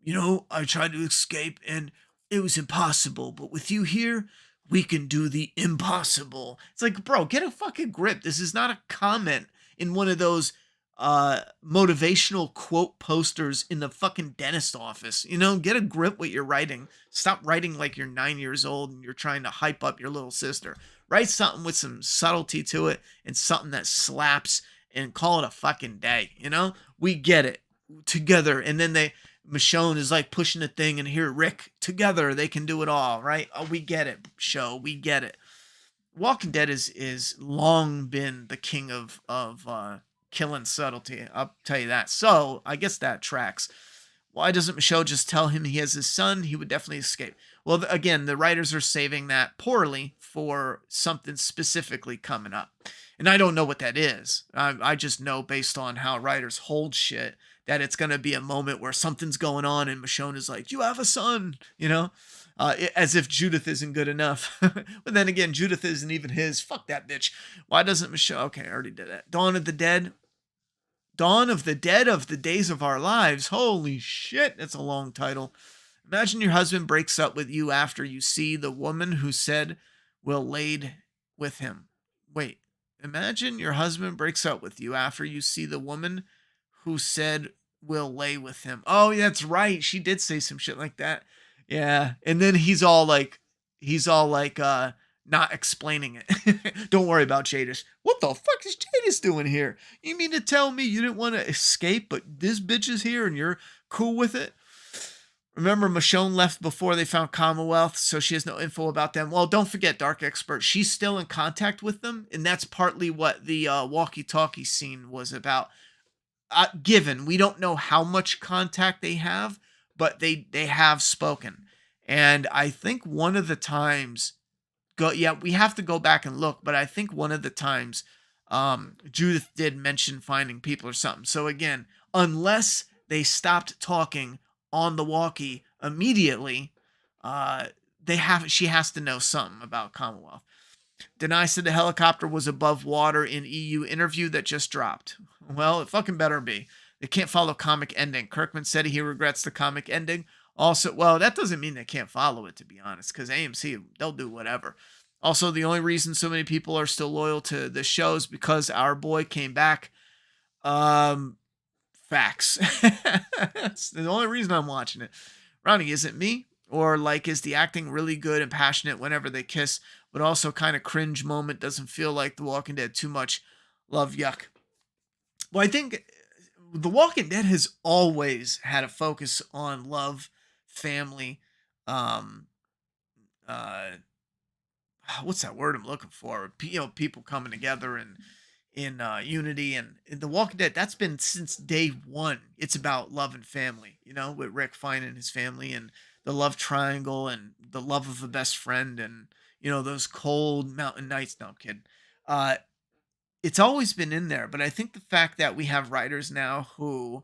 you know, I tried to escape and it was impossible, but with you here, we can do the impossible. It's like, bro, get a fucking grip. This is not a comment in one of those motivational quote posters in the fucking dentist office. You know, get a grip with your writing. Stop writing like you're 9 years old and you're trying to hype up your little sister. Write something with some subtlety to it and something that slaps and call it a fucking day. You know, we get it together. And then Michonne is like pushing the thing, and here, Rick, together they can do it all, right? Oh, we get it, show, we get it. Walking Dead is long been the king of killing subtlety. I'll tell you that. So I guess that tracks. Why doesn't Michonne just tell him he has his son? He would definitely escape. Well, again, the writers are saving that poorly for something specifically coming up. And I don't know what that is. I just know based on how writers hold shit that it's going to be a moment where something's going on and Michonne is like, you have a son, you know, as if Judith isn't good enough. But then again, Judith isn't even his. Fuck that bitch. Why doesn't Michonne? Okay, I already did that. Dawn of the Dead of the Days of Our Lives. Holy shit. That's a long title. Imagine your husband breaks up with you after you see the woman who said will laid with him. Wait, imagine your husband breaks up with you after you see the woman who said will lay with him. Oh, that's right. She did say some shit like that. Yeah. And then he's all like, not explaining it. Don't worry about Jadis. What the fuck is Jadis doing here? You mean to tell me you didn't want to escape, but this bitch is here and you're cool with it? Remember, Michonne left before they found Commonwealth, so she has no info about them. Well, don't forget, Dark Expert, she's still in contact with them, and that's partly what the walkie-talkie scene was about. Given, we don't know how much contact they have, but they have spoken. And I think one of the times, we have to go back and look, but I think one of the times Judith did mention finding people or something. So again, unless they stopped talking on the walkie immediately, she has to know something about Commonwealth. Denai said the helicopter was above water in EU interview that just dropped. Well, it fucking better be. They can't follow comic ending. Kirkman said he regrets the comic ending. Also, well, that doesn't mean they can't follow it, to be honest, because AMC, they'll do whatever. Also, the only reason so many people are still loyal to the show is because our boy came back. Facts. That's the only reason I'm watching it. Ronnie, is it me? Or like, is the acting really good and passionate whenever they kiss, but also kind of cringe moment? Doesn't feel like The Walking Dead too much. Love, yuck. Well, I think The Walking Dead has always had a focus on love, family, what's that word I'm looking for? People coming together and in unity. And in The Walking Dead, that's been since day one. It's about love and family, with Rick finding his family and the love triangle and the love of a best friend and, those cold mountain nights. No, I'm kidding. It's always been in there, but I think the fact that we have writers now who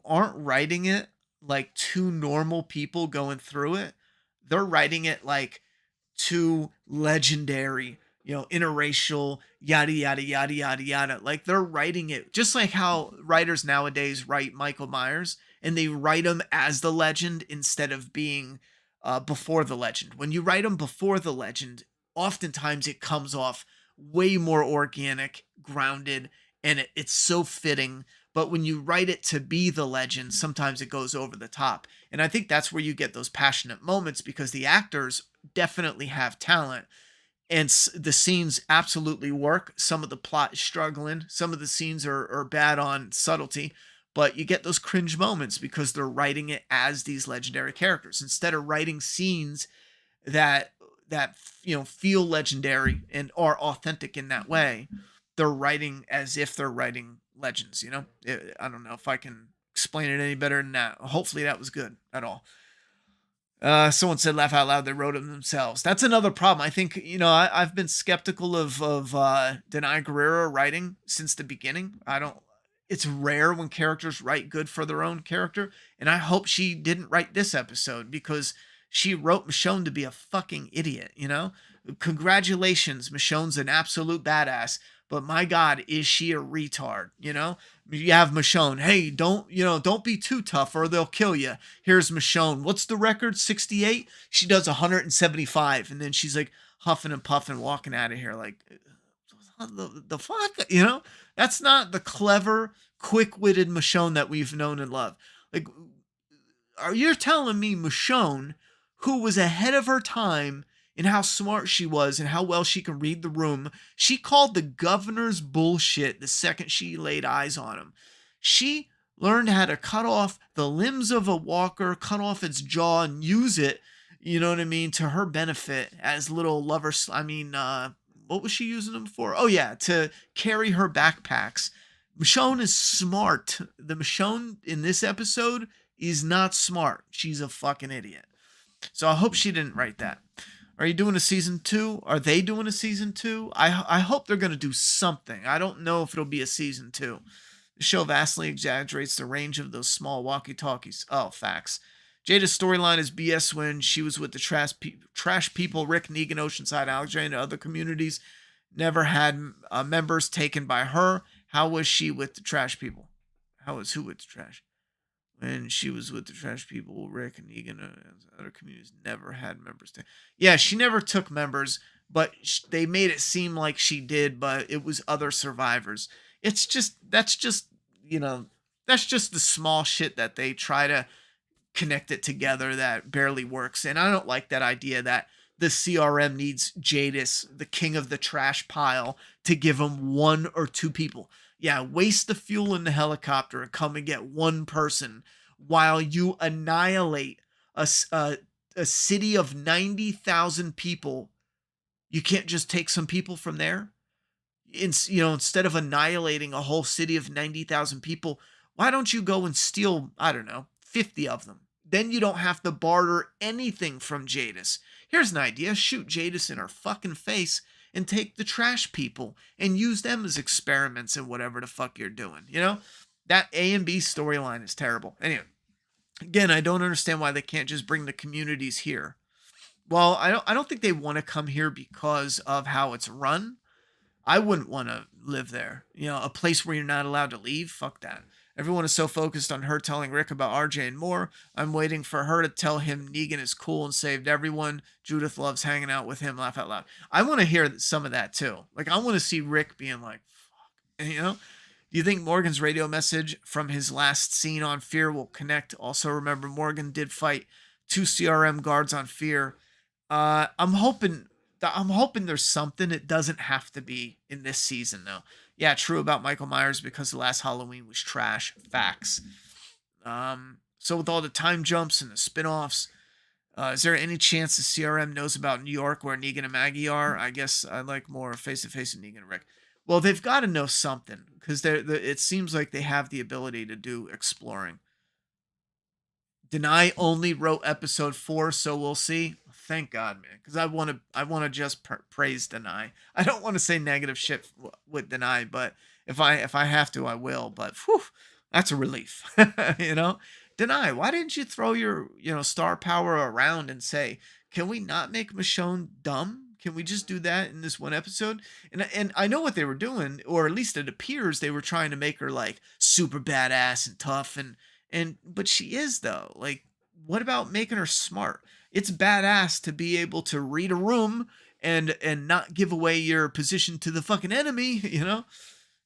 aren't writing it like two normal people going through it. They're writing it like two legendary, interracial, yada, yada, yada, yada, yada. Like they're writing it just like how writers nowadays write Michael Myers, and they write him as the legend instead of being before the legend. When you write him before the legend, oftentimes it comes off way more organic, grounded, and it's so fitting. But when you write it to be the legend, sometimes it goes over the top. And I think that's where you get those passionate moments, because the actors definitely have talent. And the scenes absolutely work. Some of the plot is struggling. Some of the scenes are bad on subtlety. but you get those cringe moments because they're writing it as these legendary characters instead of writing scenes that feel legendary and are authentic in that way. They're writing as if they're writing legends. I don't know if I can explain it any better than that. Hopefully that was good at all. Someone said laugh out loud, they wrote them themselves. That's another problem. I think, I've been skeptical of Denai Guerrero writing since the beginning. It's rare when characters write good for their own character. And I hope she didn't write this episode because she wrote Michonne to be a fucking idiot, Congratulations, Michonne's an absolute badass. But my God, is she a retard? You have Michonne. Hey, don't be too tough or they'll kill you. Here's Michonne. What's the record? 68. She does 175, and then she's like huffing and puffing, walking out of here like, the fuck, That's not the clever, quick-witted Michonne that we've known and loved. Like, are you telling me Michonne, who was ahead of her time and how smart she was and how well she can read the room, she called the governor's bullshit the second she laid eyes on him. She learned how to cut off the limbs of a walker, cut off its jaw, and use it, to her benefit as little lovers. What was she using them for? Oh, yeah, to carry her backpacks. Michonne is smart. The Michonne in this episode is not smart. She's a fucking idiot. So I hope she didn't write that. Are you doing a season 2? Are they doing a season 2? I hope they're going to do something. I don't know if it'll be a season 2. The show vastly exaggerates the range of those small walkie-talkies. Oh, facts. Jada's storyline is BS when she was with the trash people, Rick, Negan, Oceanside, Alexandria, and other communities. Never had members taken by her. How was she with the trash people? How was who with the trash? When she was with the trash people, Rick and Negan and other communities never had members. Yeah, she never took members, but they made it seem like she did, but it was other survivors. That's just the small shit that they try to connect it together that barely works. And I don't like that idea that the CRM needs Jadis, the king of the trash pile, to give them 1 or 2 people. Yeah, waste the fuel in the helicopter and come and get 1 person while you annihilate a city of 90,000 people. You can't just take some people from there? Instead of annihilating a whole city of 90,000 people, why don't you go and steal, 50 of them? Then you don't have to barter anything from Jadis. Here's an idea. Shoot Jadis in her fucking face and take the trash people and use them as experiments in whatever the fuck you're doing. That A and B storyline is terrible. Anyway, again, I don't understand why they can't just bring the communities here. Well, I don't think they want to come here because of how it's run. I wouldn't want to live there. A place where you're not allowed to leave. Fuck that. Everyone is so focused on her telling Rick about RJ and more. I'm waiting for her to tell him Negan is cool and saved everyone. Judith loves hanging out with him. Laugh out loud. I want to hear some of that too. Like, I want to see Rick being like, fuck. Do you think Morgan's radio message from his last scene on Fear will connect? Also, remember Morgan did fight 2 CRM guards on Fear. I'm hoping there's something. It doesn't have to be in this season though. Yeah, true about Michael Myers because the last Halloween was trash. Facts. So with all the time jumps and the spin-offs, is there any chance the CRM knows about New York where Negan and Maggie are? I guess I'd like more face-to-face with Negan and Rick. Well, they've got to know something because it seems like they have the ability to do exploring. Denai only wrote episode 4, so we'll see. Thank God, man, because I want to just praise Denai. I don't want to say negative shit with Denai, but if I have to, I will. But whew, that's a relief, Denai, why didn't you throw your star power around and say, can we not make Michonne dumb? Can we just do that in this one episode? And I know what they were doing, or at least it appears they were trying to make her like super badass and tough, but she is though. Like, what about making her smart? It's badass to be able to read a room and not give away your position to the fucking enemy,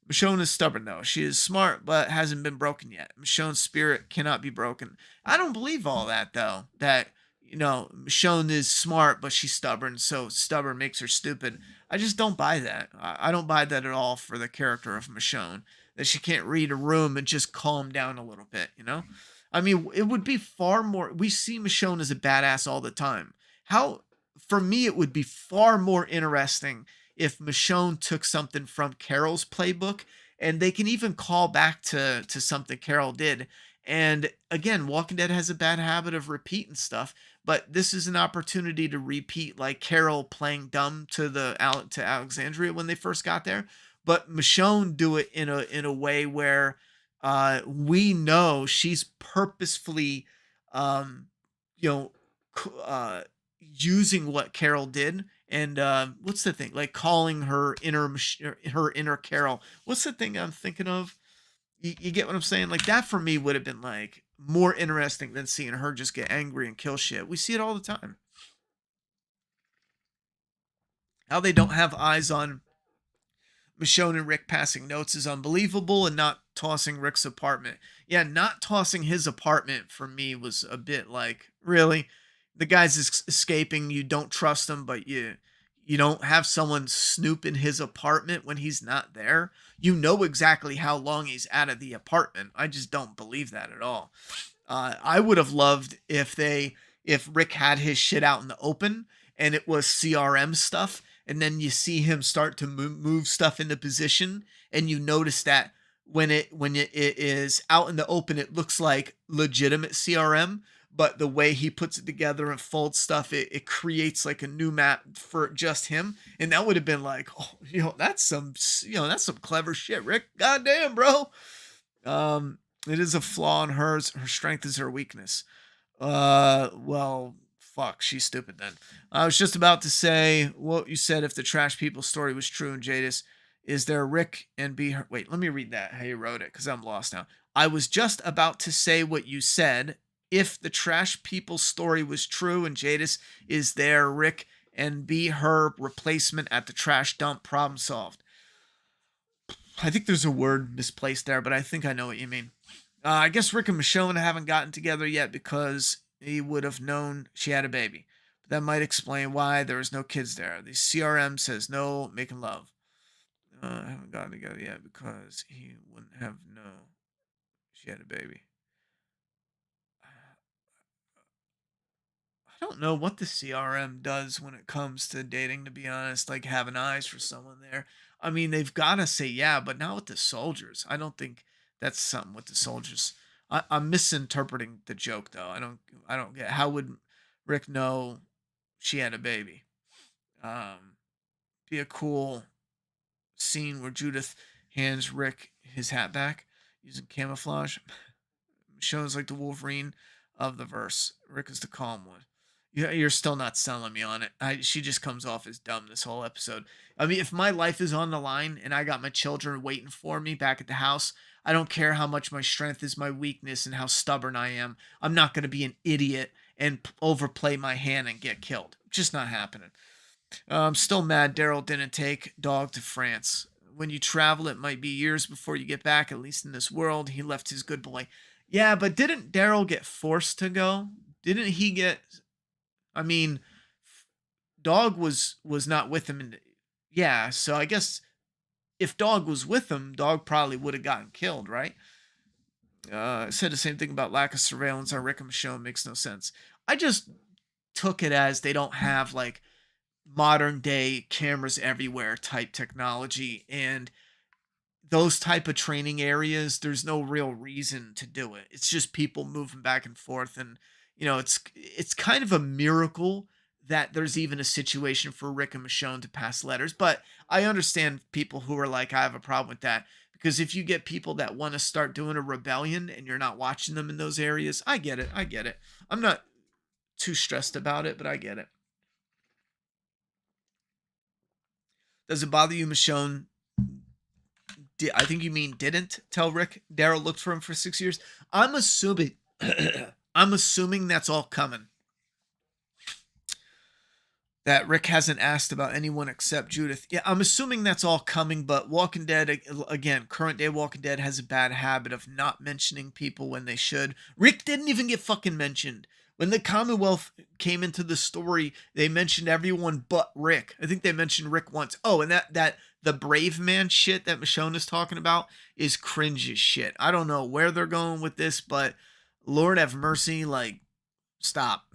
Michonne is stubborn though. She is smart, but hasn't been broken yet. Michonne's spirit cannot be broken. I don't believe all that though. That, Michonne is smart, but she's stubborn. So stubborn makes her stupid. I just don't buy that. I don't buy that at all for the character of Michonne. that she can't read a room and just calm down a little bit, you know? I mean, it would be far more. We see Michonne as a badass all the time. How, for me, it would be far more interesting if Michonne took something from Carol's playbook, and they can even call back to something Carol did. And again, Walking Dead has a bad habit of repeating stuff, but this is an opportunity to repeat, like Carol playing dumb to Alexandria when they first got there, but Michonne do it in a way where we know she's purposefully, um, you know, using what Carol did. And what's the thing? Like calling her inner Carol. What's the thing I'm thinking of? You get what I'm saying? Like that for me would have been like more interesting than seeing her just get angry and kill shit. We see it all the time. How they don't have eyes on Michonne and Rick passing notes is unbelievable, and not tossing Rick's apartment. Yeah, not tossing his apartment for me was a bit like, really? The guy's escaping, you don't trust him, but you don't have someone snoop in his apartment when he's not there. You know exactly how long he's out of the apartment. I just don't believe that at all. I would have loved if Rick had his shit out in the open and it was CRM stuff, and then you see him start to move stuff into position, and you notice that when it is out in the open, it looks like legitimate CRM, but the way he puts it together and folds stuff, it creates like a new map for just him. And that would have been like, oh, that's some clever shit, Rick. Goddamn, bro. It is a flaw in hers. Her strength is her weakness. Well, fuck, she's stupid then. I was just about to say what you said. If the trash people story was true in Jadis, is there Rick and B her? Wait, let me read that. How you wrote it, because I'm lost now. I was just about to say what you said. If the trash people story was true and Jadis, is there Rick and be her replacement at the trash dump? Problem solved. I think there's a word misplaced there, but I think I know what you mean. I guess Rick and Michonne haven't gotten together yet because he would have known she had a baby. But that might explain why there was no kids there. The CRM says no making love. I haven't gotten together yet because he wouldn't have known she had a baby. I don't know what the CRM does when it comes to dating, to be honest, like having eyes for someone there. I mean, they've got to say yeah, but not with the soldiers. I don't think that's something with the soldiers. I'm misinterpreting the joke though. I don't get, how would Rick know she had a baby? Be a cool scene where Judith hands Rick his hat back using camouflage. Shows like the Wolverine of the verse. Rick is the calm one. You're still not selling me on it. She just comes off as dumb this whole episode. I mean, if my life is on the line and I got my children waiting for me back at the house, I don't care how much my strength is my weakness and how stubborn I am. I'm not going to be an idiot and overplay my hand and get killed. Just not happening. I'm still mad Daryl didn't take Dog to France. When you travel, it might be years before you get back, at least in this world. He left his good boy. Yeah, but didn't Daryl get forced to go? Didn't he get... I mean, Dog was not with him. Yeah, so I guess if Dog was with him, Dog probably would have gotten killed, right? I said the same thing about lack of surveillance on Rick and Michonne. Makes no sense. I just took it as they don't have, like, modern day cameras everywhere type technology, and those type of training areas, there's no real reason to do it. It's just people moving back and forth, and it's kind of a miracle that there's even a situation for Rick and Michonne to pass letters. But I understand people who are like, I have a problem with that, because if you get people that want to start doing a rebellion and you're not watching them in those areas, I get it. I'm not too stressed about it, but I get it. Does it bother you Michonne, I think you mean didn't tell Rick Daryl looked for him for 6 years? I'm assuming I'm assuming that's all coming. That Rick hasn't asked about anyone except Judith. Yeah, I'm assuming that's all coming, but Walking Dead, again, current day Walking Dead has a bad habit of not mentioning people when they should. Rick didn't even get fucking mentioned. When the Commonwealth came into the story, they mentioned everyone but Rick. I think they mentioned Rick once. Oh, and the brave man shit that Michonne is talking about is cringe as shit. I don't know where they're going with this, but Lord have mercy, like, stop.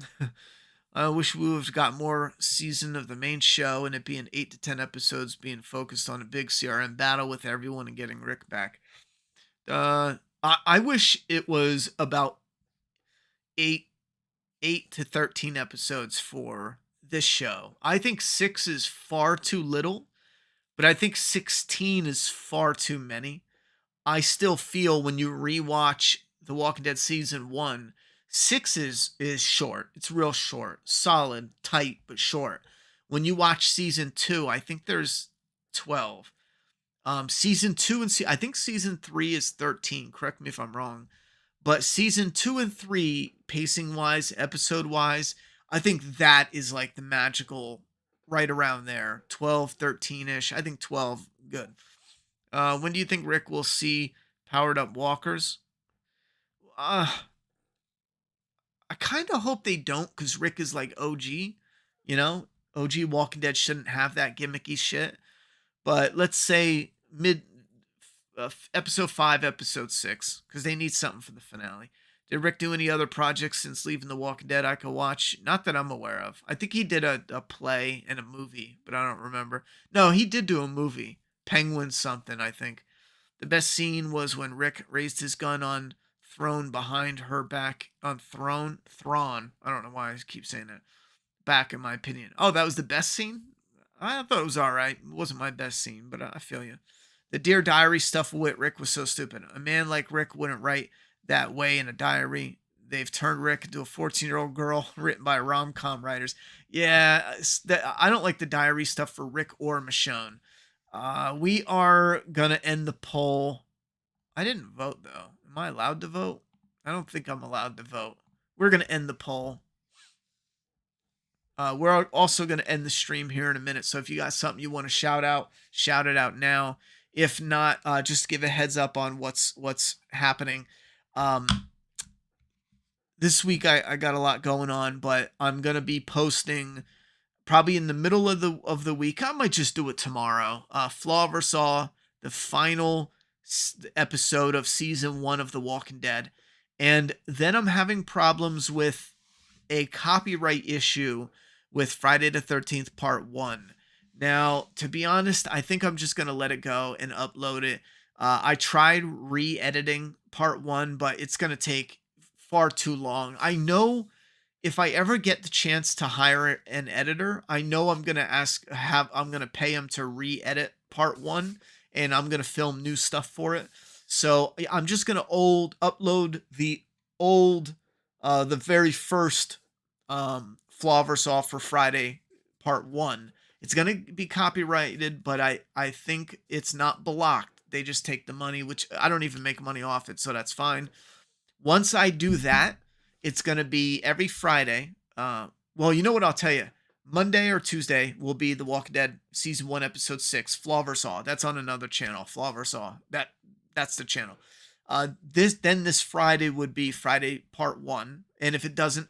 I wish we would have got more season of the main show and it being 8 to 10 episodes being focused on a big CRM battle with everyone and getting Rick back. I wish it was about 8 to 13 episodes for this show. I think 6 is far too little, but I think 16 is far too many. I still feel when you rewatch The Walking Dead season 1, 6 is short. It's real short, solid, tight, but short. When you watch season 2, I think there's 12. Season 2 and I think season 3 is 13. Correct me if I'm wrong. But season 2 and 3, pacing wise, episode wise, I think that is like the magical right around there. 12, 13-ish. I think 12, good. When do you think Rick will see powered up walkers? I kind of hope they don't, because Rick is like OG, you know? OG Walking Dead shouldn't have that gimmicky shit. But let's say episode 5, episode 6, because they need something for the finale. Did Rick do any other projects since leaving The Walking Dead I could watch? Not that I'm aware of. I think he did a play and a movie, but I don't remember. No, he did do a movie. Penguin something, I think. The best scene was when Rick raised his gun on Thrawn behind her back on Thrawn. I don't know why I keep saying that. Back, in my opinion. Oh, that was the best scene? I thought it was all right. It wasn't my best scene, but I feel you. The Dear Diary stuff with Rick was so stupid. A man like Rick wouldn't write that way in a diary. They've turned Rick into a 14-year-old girl written by rom-com writers. Yeah, I don't like the diary stuff for Rick or Michonne. We are going to end the poll. I didn't vote, though. Am I allowed to vote? I don't think I'm allowed to vote. We're going to end the poll. We're also going to end the stream here in a minute. So if you got something you want to shout out, shout it out now. If not, just give a heads up on what's happening. This week I got a lot going on, but I'm going to be posting probably in the middle of the week. I might just do it tomorrow. Flaw vs. All, the final episode of season 1 of The Walking Dead. And then I'm having problems with a copyright issue with Friday the 13th part 1. Now, to be honest, I think I'm just going to let it go and upload it. I tried re-editing part 1, but it's going to take far too long. I know if I ever get the chance to hire an editor, I know I'm going to pay him to re-edit part 1, and I'm going to film new stuff for it. So I'm just going to upload the very first Flaw vs. All for Friday part 1. It's going to be copyrighted, but I think it's not blocked. They just take the money, which I don't even make money off it, so that's fine. Once I do that, it's going to be every Friday. Well, you know what I'll tell you. Monday or Tuesday will be The Walking Dead Season 1, Episode 6, Flaw vs. All. That's on another channel, Flaw vs. All. That's the channel. This Friday would be Friday Part 1. And if it doesn't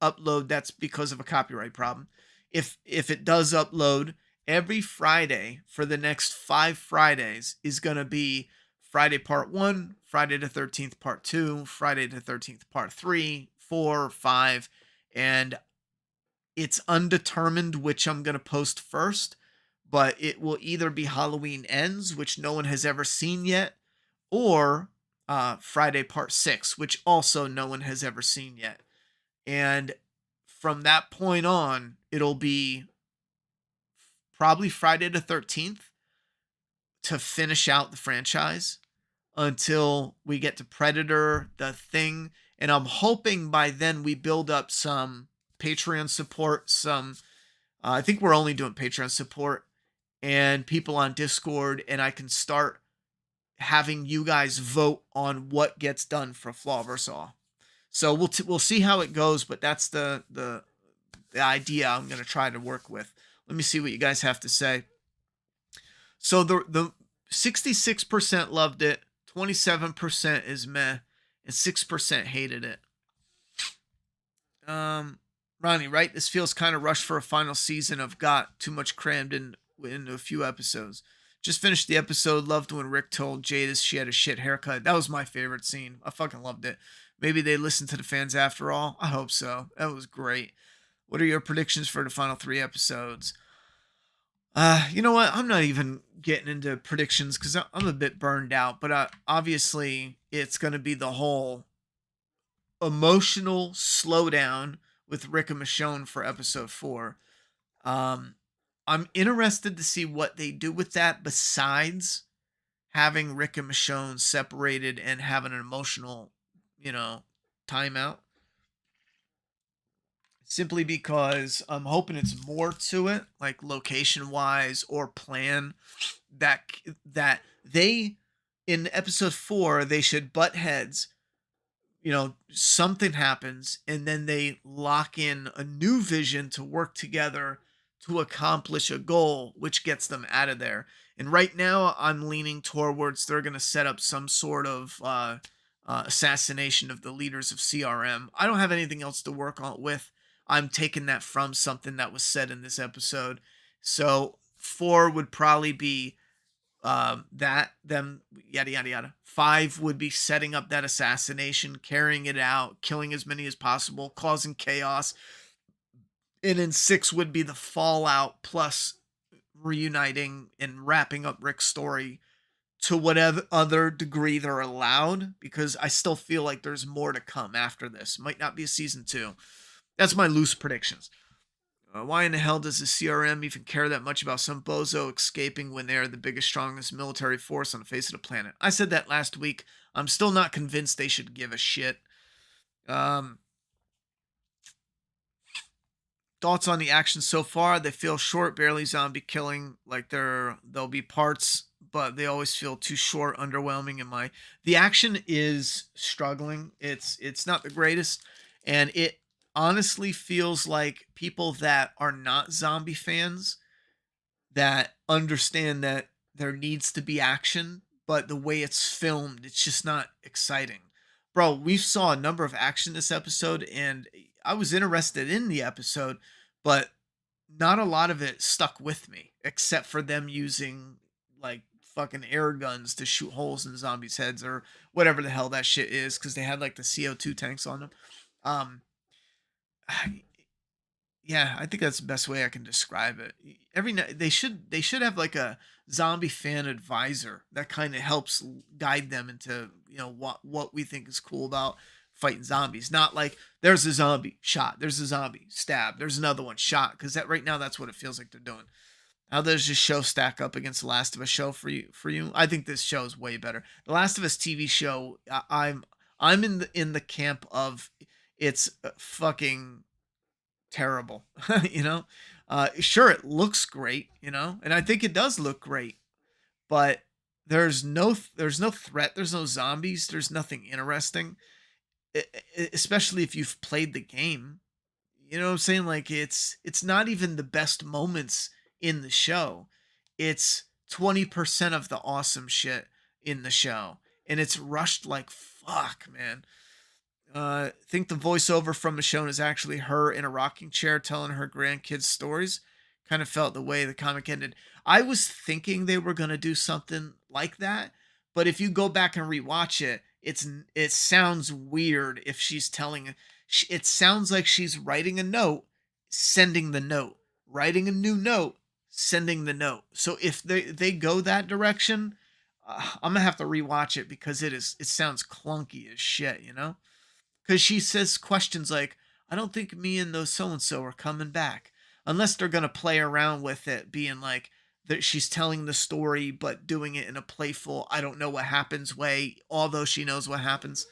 upload, that's because of a copyright problem. If it does upload, every Friday for the next 5 Fridays is going to be Friday Part 1, Friday the 13th Part 2, Friday the 13th Part 3, 4, 5, and it's undetermined which I'm going to post first, but it will either be Halloween Ends, which no one has ever seen yet, or Friday Part 6, which also no one has ever seen yet. And from that point on, it'll be probably Friday the 13th to finish out the franchise until we get to Predator, The Thing, and I'm hoping by then we build up some Patreon support, I think we're only doing Patreon support, and people on Discord, and I can start having you guys vote on what gets done for Flaw vs. All. So we'll see how it goes, but that's the idea I'm going to try to work with. Let me see what you guys have to say. So the 66% loved it, 27% is meh, and 6% hated it. Ronnie, right? This feels kind of rushed for a final season of Got too much crammed into a few episodes. Just finished the episode. Loved when Rick told Jadis she had a shit haircut. That was my favorite scene. I fucking loved it. Maybe they listened to the fans after all. I hope so. That was great. What are your predictions for the final 3 episodes? You know what? I'm not even getting into predictions because I'm a bit burned out. But obviously, it's going to be the whole emotional slowdown with Rick and Michonne for episode 4. I'm interested to see what they do with that besides having Rick and Michonne separated and having an emotional, timeout. Simply because I'm hoping it's more to it, like location wise or plan that they in episode 4 they should butt heads. Something happens and then they lock in a new vision to work together to accomplish a goal, which gets them out of there. And right now, I'm leaning towards they're going to set up some sort of assassination of the leaders of CRM. I don't have anything else to work on with. I'm taking that from something that was said in this episode. So 4 would probably be them, yada, yada, yada. 5 would be setting up that assassination, carrying it out, killing as many as possible, causing chaos. And then 6 would be the fallout plus reuniting and wrapping up Rick's story to whatever other degree they're allowed, because I still feel like there's more to come after this. Might not be a season 2. That's my loose predictions. Why in the hell does the CRM even care that much about some bozo escaping when they are the biggest, strongest military force on the face of the planet? I said that last week. I'm still not convinced they should give a shit. Thoughts on the action so far? They feel short, barely zombie killing. Like there'll be parts, but they always feel too short, underwhelming. The action is struggling. It's not the greatest, and it honestly feels like people that are not zombie fans that understand that there needs to be action, but the way it's filmed, it's just not exciting. Bro, we saw a number of action this episode, and I was interested in the episode, but not a lot of it stuck with me, except for them using like fucking air guns to shoot holes in zombies' heads or whatever the hell that shit is, because they had like the CO2 tanks on them. Yeah, I think that's the best way I can describe it. Every night they should have like a zombie fan advisor that kind of helps guide them into what we think is cool about fighting zombies. Not like there's a zombie shot, there's a zombie stab, there's another one shot, because that right now that's what it feels like they're doing. How does this show stack up against The Last of Us show for you? I think this show is way better. The Last of Us TV show, I'm in the camp of it's fucking terrible. Sure, it looks great, and I think it does look great, but there's no threat, there's no zombies, there's nothing interesting, especially if you've played the game. You know what I'm saying? Like it's not even the best moments in the show. It's 20% of the awesome shit in the show, and it's rushed like fuck, man. Think the voiceover from Michonne is actually her in a rocking chair telling her grandkids stories. Kind of felt the way the comic ended. I was thinking they were going to do something like that, but if you go back and rewatch it, it sounds weird if she's telling. It sounds like she's writing a note, sending the note, writing a new note, sending the note. So if they go that direction, I'm gonna have to rewatch it because it sounds clunky as shit, Because she says questions like, I don't think me and those so-and-so are coming back. Unless they're going to play around with it, being like that she's telling the story, but doing it in a playful, I don't know what happens way, although she knows what happens.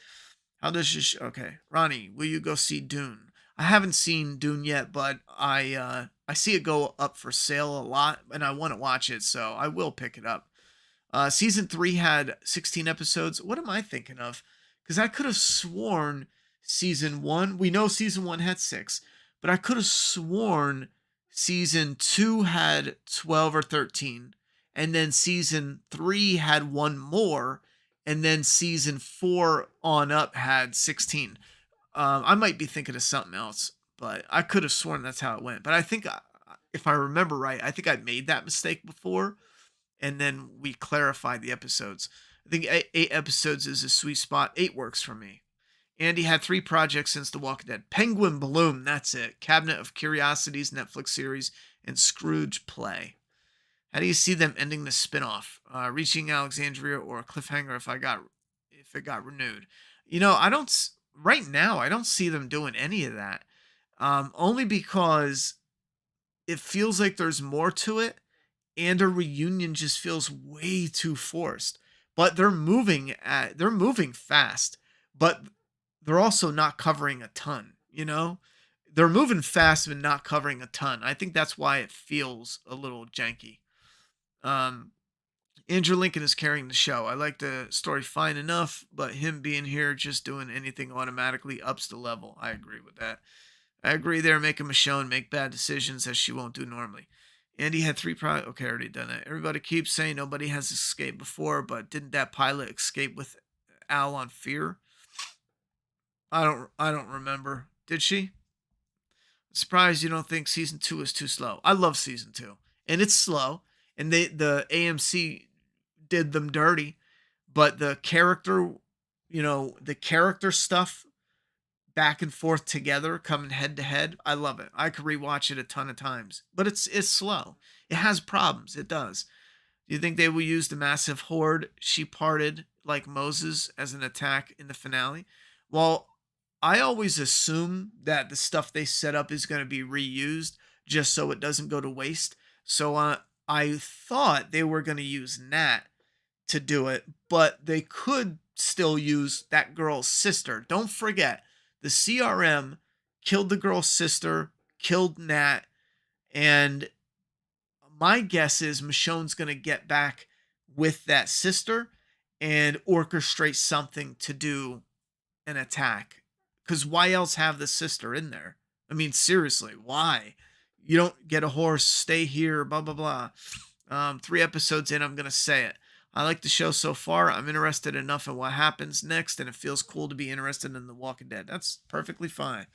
How does she... Okay, Ronnie, will you go see Dune? I haven't seen Dune yet, but I see it go up for sale a lot, and I want to watch it, so I will pick it up. Season 3 had 16 episodes. What am I thinking of? Because I could have sworn... Season 1, we know season 1 had 6, but I could have sworn season 2 had 12 or 13, and then season 3 had one more, and then season 4 on up had 16. I might be thinking of something else, but I could have sworn that's how it went. But I think, if I remember right, I think I made that mistake before, and then we clarify the episodes. I think eight episodes is a sweet spot. 8 works for me. Andy had 3 projects since The Walking Dead. Penguin Bloom, that's it. Cabinet of Curiosities, Netflix series, and Scrooge Play. How do you see them ending the spinoff? Reaching Alexandria or a cliffhanger if it got renewed? I don't right now. I don't see them doing any of that. Only because it feels like there's more to it, and a reunion just feels way too forced. But they're moving fast, but they're also not covering a ton. They're moving fast but not covering a ton. I think that's why it feels a little janky. Andrew Lincoln is carrying the show. I like the story fine enough, but him being here just doing anything automatically ups the level. I agree with that. I agree there. Make him a show and make bad decisions as she won't do normally. Andy had 3 okay, I already done that. Everybody keeps saying nobody has escaped before, but didn't that pilot escape with Al on Fear? I don't remember. Did she? Surprised you don't think season 2 is too slow. I love season 2. And it's slow. And the AMC did them dirty. But the character stuff back and forth together, coming head to head, I love it. I could rewatch it a ton of times. But it's slow. It has problems. It does. Do you think they will use the massive horde she parted like Moses as an attack in the finale? Well, I always assume that the stuff they set up is going to be reused just so it doesn't go to waste. So I thought they were going to use Nat to do it, but they could still use that girl's sister. Don't forget, the CRM killed the girl's sister, killed Nat, and my guess is Michonne's going to get back with that sister and orchestrate something to do an attack. Because why else have the sister in there? I mean, seriously, why? You don't get a horse, stay here, blah, blah, blah. 3 episodes in, I'm going to say it. I like the show so far. I'm interested enough in what happens next, and it feels cool to be interested in The Walking Dead. That's perfectly fine.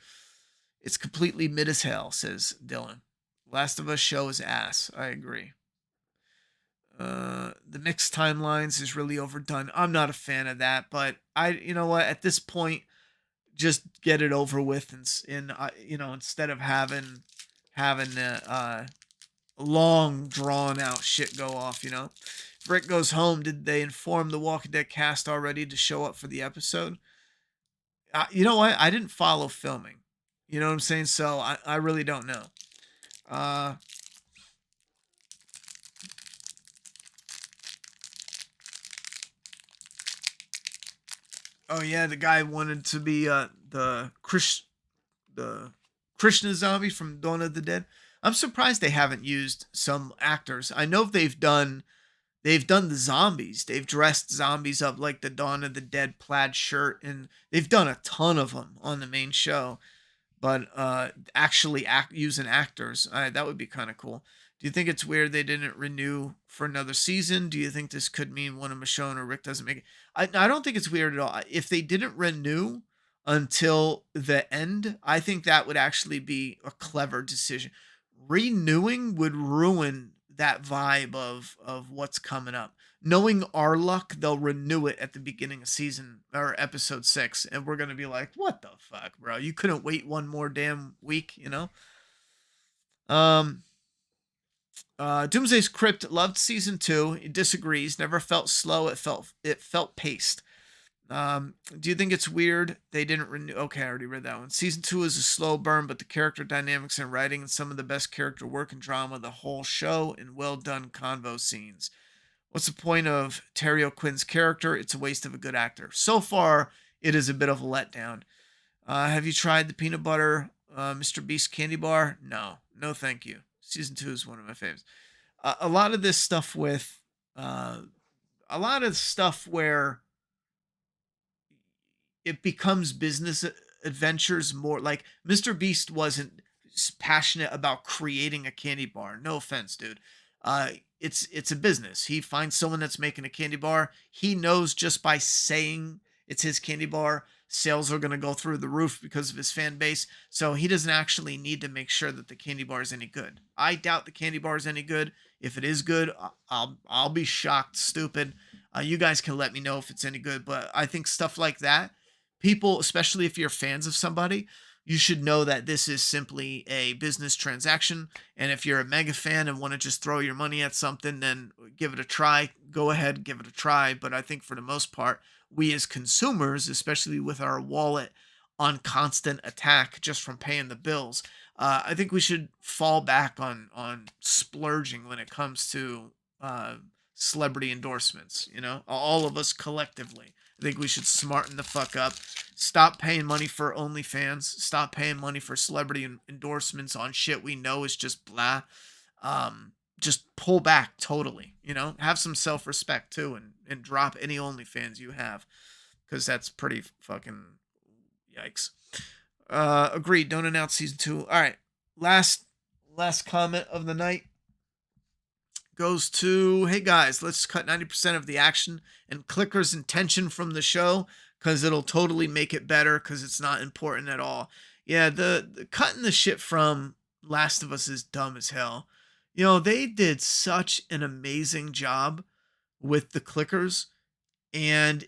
It's completely mid as hell, says Dylan. Last of Us show is ass. I agree. The mixed timelines is really overdone. I'm not a fan of that, but you know what? At this point, just get it over with, and instead of having the long drawn out shit go off. Rick goes home. Did they inform the Walking Dead cast already to show up for the episode? You know what? I didn't follow filming. You know what I'm saying? So I really don't know. Oh yeah, the guy wanted to be the Krishna zombie from Dawn of the Dead. I'm surprised they haven't used some actors. I know they've done the zombies. They've dressed zombies up like the Dawn of the Dead plaid shirt, and they've done a ton of them on the main show. But actually using actors, that would be kind of cool. Do you think it's weird they didn't renew for another season? Do you think this could mean one of Michonne or Rick doesn't make it? I don't think it's weird at all. If they didn't renew until the end, I think that would actually be a clever decision. Renewing would ruin that vibe of what's coming up. Knowing our luck, they'll renew it at the beginning of season or episode 6, and we're gonna be like, "What the fuck, bro? You couldn't wait one more damn week, Doomsday's Crypt loved season 2. He disagrees. Never felt slow. It felt paced. Do you think it's weird they didn't renew? Okay, I already read that one. Season 2 is a slow burn, but the character dynamics and writing and some of the best character work and drama of the whole show and well done convo scenes. What's the point of Terry O'Quinn's character? It's a waste of a good actor. So far, it is a bit of a letdown. Have you tried the peanut butter Mr. Beast candy bar? No, thank you. Season 2 is one of my favorites. A lot of this stuff with, a lot of stuff where it becomes business adventures more. Like Mr. Beast wasn't passionate about creating a candy bar. No offense, dude. It's a business. He finds someone that's making a candy bar. He knows just by saying it's his candy bar, sales are going to go through the roof because of his fan base. So he doesn't actually need to make sure that the candy bar is any good. I doubt the candy bar is any good. If it is good, I'll be shocked, stupid. You guys can let me know if it's any good, but I think stuff like that, people, especially if you're fans of somebody, you should know that this is simply a business transaction. And if you're a mega fan and want to just throw your money at something, then give it a try. Go ahead, give it a try. But I think for the most part, we as consumers, especially with our wallet on constant attack just from paying the bills, I think we should fall back on splurging when it comes to celebrity endorsements. You know, all of us collectively. I think we should smarten the fuck up. Stop paying money for OnlyFans. Stop paying money for celebrity endorsements on shit we know is just blah. Just pull back totally. You know, have some self-respect too, and drop any OnlyFans you have, because that's pretty fucking yikes. Agreed. Don't announce season 2. All right. Last comment of the night goes to, hey guys, let's cut 90% of the action and clickers and tension from the show, because it'll totally make it better, because it's not important at all. Yeah, the cutting the shit from Last of Us is dumb as hell. You know, they did such an amazing job with the clickers and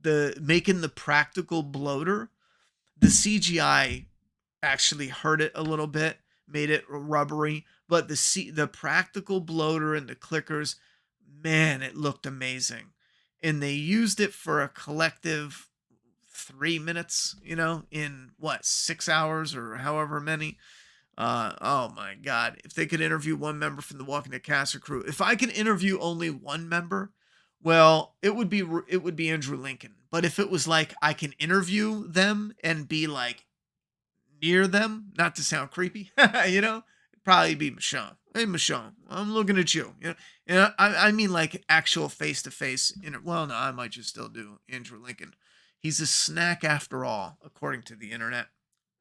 the making the practical bloater. The CGI actually hurt it a little bit, made it rubbery, but the practical bloater and the clickers, man, it looked amazing. And they used it for a collective 3 minutes, you know, in what, 6 hours or however many. Oh my God. If they could interview one member from the Walking Dead cast or crew, if I could interview only one member, well, it would be Andrew Lincoln. But if it was like I can interview them and be like near them, not to sound creepy, you know, it'd probably be Michonne. Hey, Michonne, I'm looking at you. You know, I mean like actual face to face. Well, no, I might just still do Andrew Lincoln. He's a snack after all, according to the internet.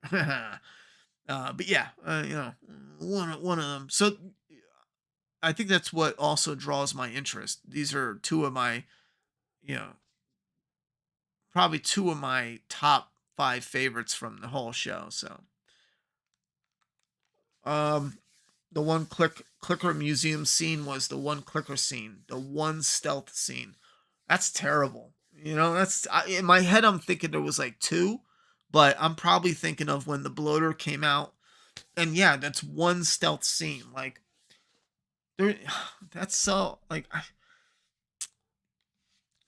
But yeah, you know, one of them. So I think that's what also draws my interest. These are two of my, you know, probably two of my top 5 favorites from the whole show. So, the one clicker museum scene was the one clicker scene, the one stealth scene. That's terrible. You know, in my head, I'm thinking there was like 2, but I'm probably thinking of when the bloater came out. And yeah, that's one stealth scene. Like, that's so, like,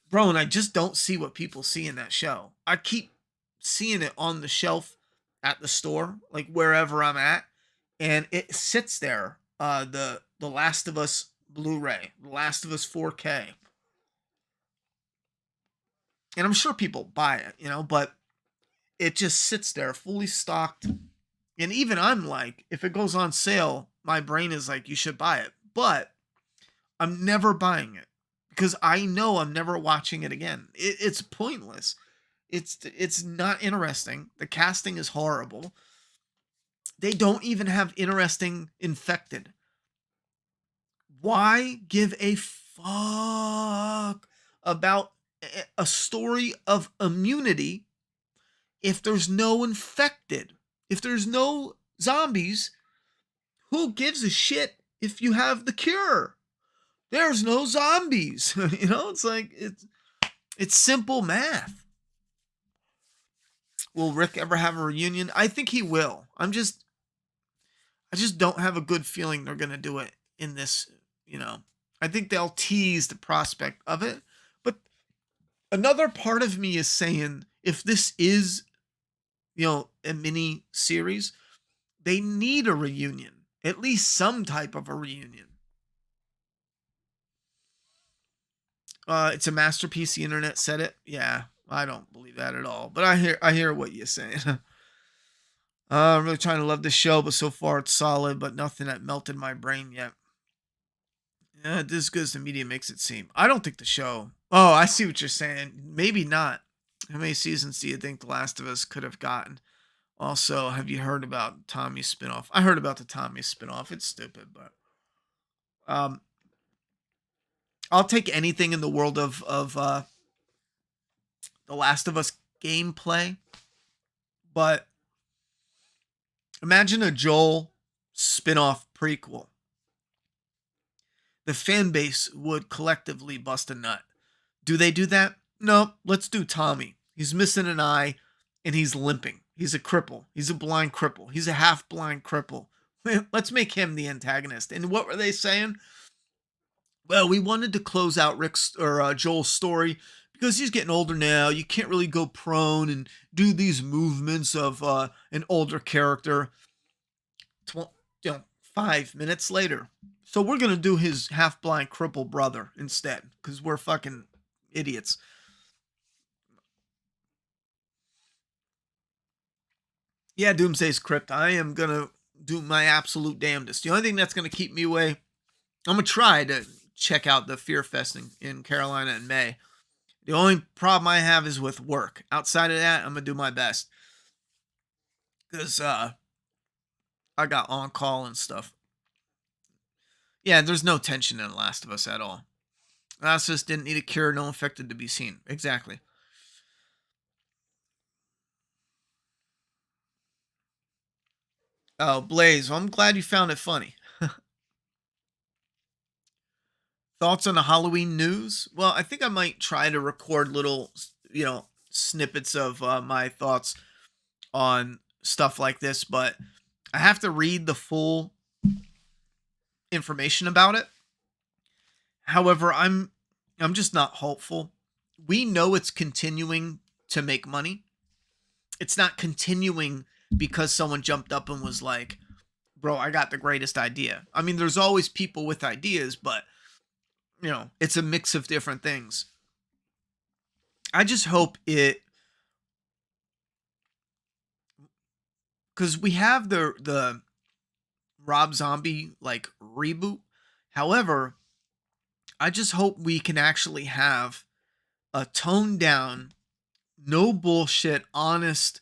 bro, and I just don't see what people see in that show. I keep seeing it on the shelf at the store, like wherever I'm at, and it sits there. The Last of Us Blu-ray, The Last of Us 4K, and I'm sure people buy it, you know, but it just sits there fully stocked. And even I'm like, if it goes on sale, my brain is like, you should buy it. But I'm never buying it because I know I'm never watching it again. It's pointless. It's not interesting. The casting is horrible. They don't even have interesting infected. Why give a fuck about a story of immunity if there's no infected? If there's no zombies, who gives a shit if you have the cure? There's no zombies. You know, it's like, it's simple math. Will Rick ever have a reunion? I think he will. I just don't have a good feeling they're going to do it in this, you know. I think they'll tease the prospect of it. But another part of me is saying, if this is, you know, a mini series, they need a reunion, at least some type of a reunion. It's a masterpiece. The internet said it. Yeah, I don't believe that at all. But I hear what you're saying. I'm really trying to love this show, but so far it's solid, but nothing that melted my brain yet. Yeah, this is good as the media makes it seem. I don't think the show. Oh, I see what you're saying. Maybe not. How many seasons do you think The Last of Us could have gotten? Also, have you heard about Tommy's spinoff? I heard about the Tommy spinoff. It's stupid, but I'll take anything in the world of The Last of Us gameplay, but imagine a Joel spin-off prequel. The fan base would collectively bust a nut. Do they do that? No, let's do Tommy. He's missing an eye and he's limping. He's a cripple. He's a blind cripple. He's a half-blind cripple. Let's make him the antagonist. And what were they saying? Well, we wanted to close out Joel's story because he's getting older now. You can't really go prone and do these movements of an older character. 5 minutes later. So we're going to do his half-blind cripple brother instead because we're fucking idiots. Yeah, Doomsday's crypt. I am going to do my absolute damnedest. The only thing that's going to keep me away, I'm going to try to check out the Fear Fest in Carolina in May. The only problem I have is with work. Outside of that, I'm going to do my best. Because I got on-call and stuff. Yeah, there's no tension in The Last of Us at all. Last of Us didn't need a cure, no infected to be seen. Exactly. Oh, Blaze, well, I'm glad you found it funny. Thoughts on the Halloween news? Well, I think I might try to record little, snippets of my thoughts on stuff like this, but I have to read the full information about it. However, I'm just not hopeful. We know it's continuing to make money. It's not continuing because someone jumped up and was like, bro, I got the greatest idea. I mean, there's always people with ideas, but, it's a mix of different things. I just hope because we have the Rob Zombie, reboot. However, I just hope we can actually have a toned down, no bullshit, honest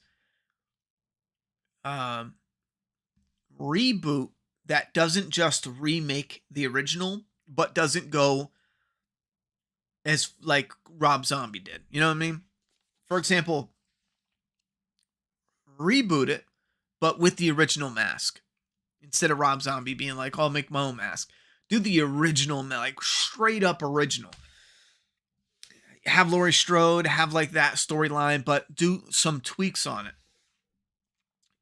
reboot that doesn't just remake the original, but doesn't go as like Rob Zombie did. You know what I mean? For example, reboot it, but with the original mask. Instead of Rob Zombie being like, I'll make my own mask. Do the original, straight up original. Have Laurie Strode, have that storyline, but do some tweaks on it.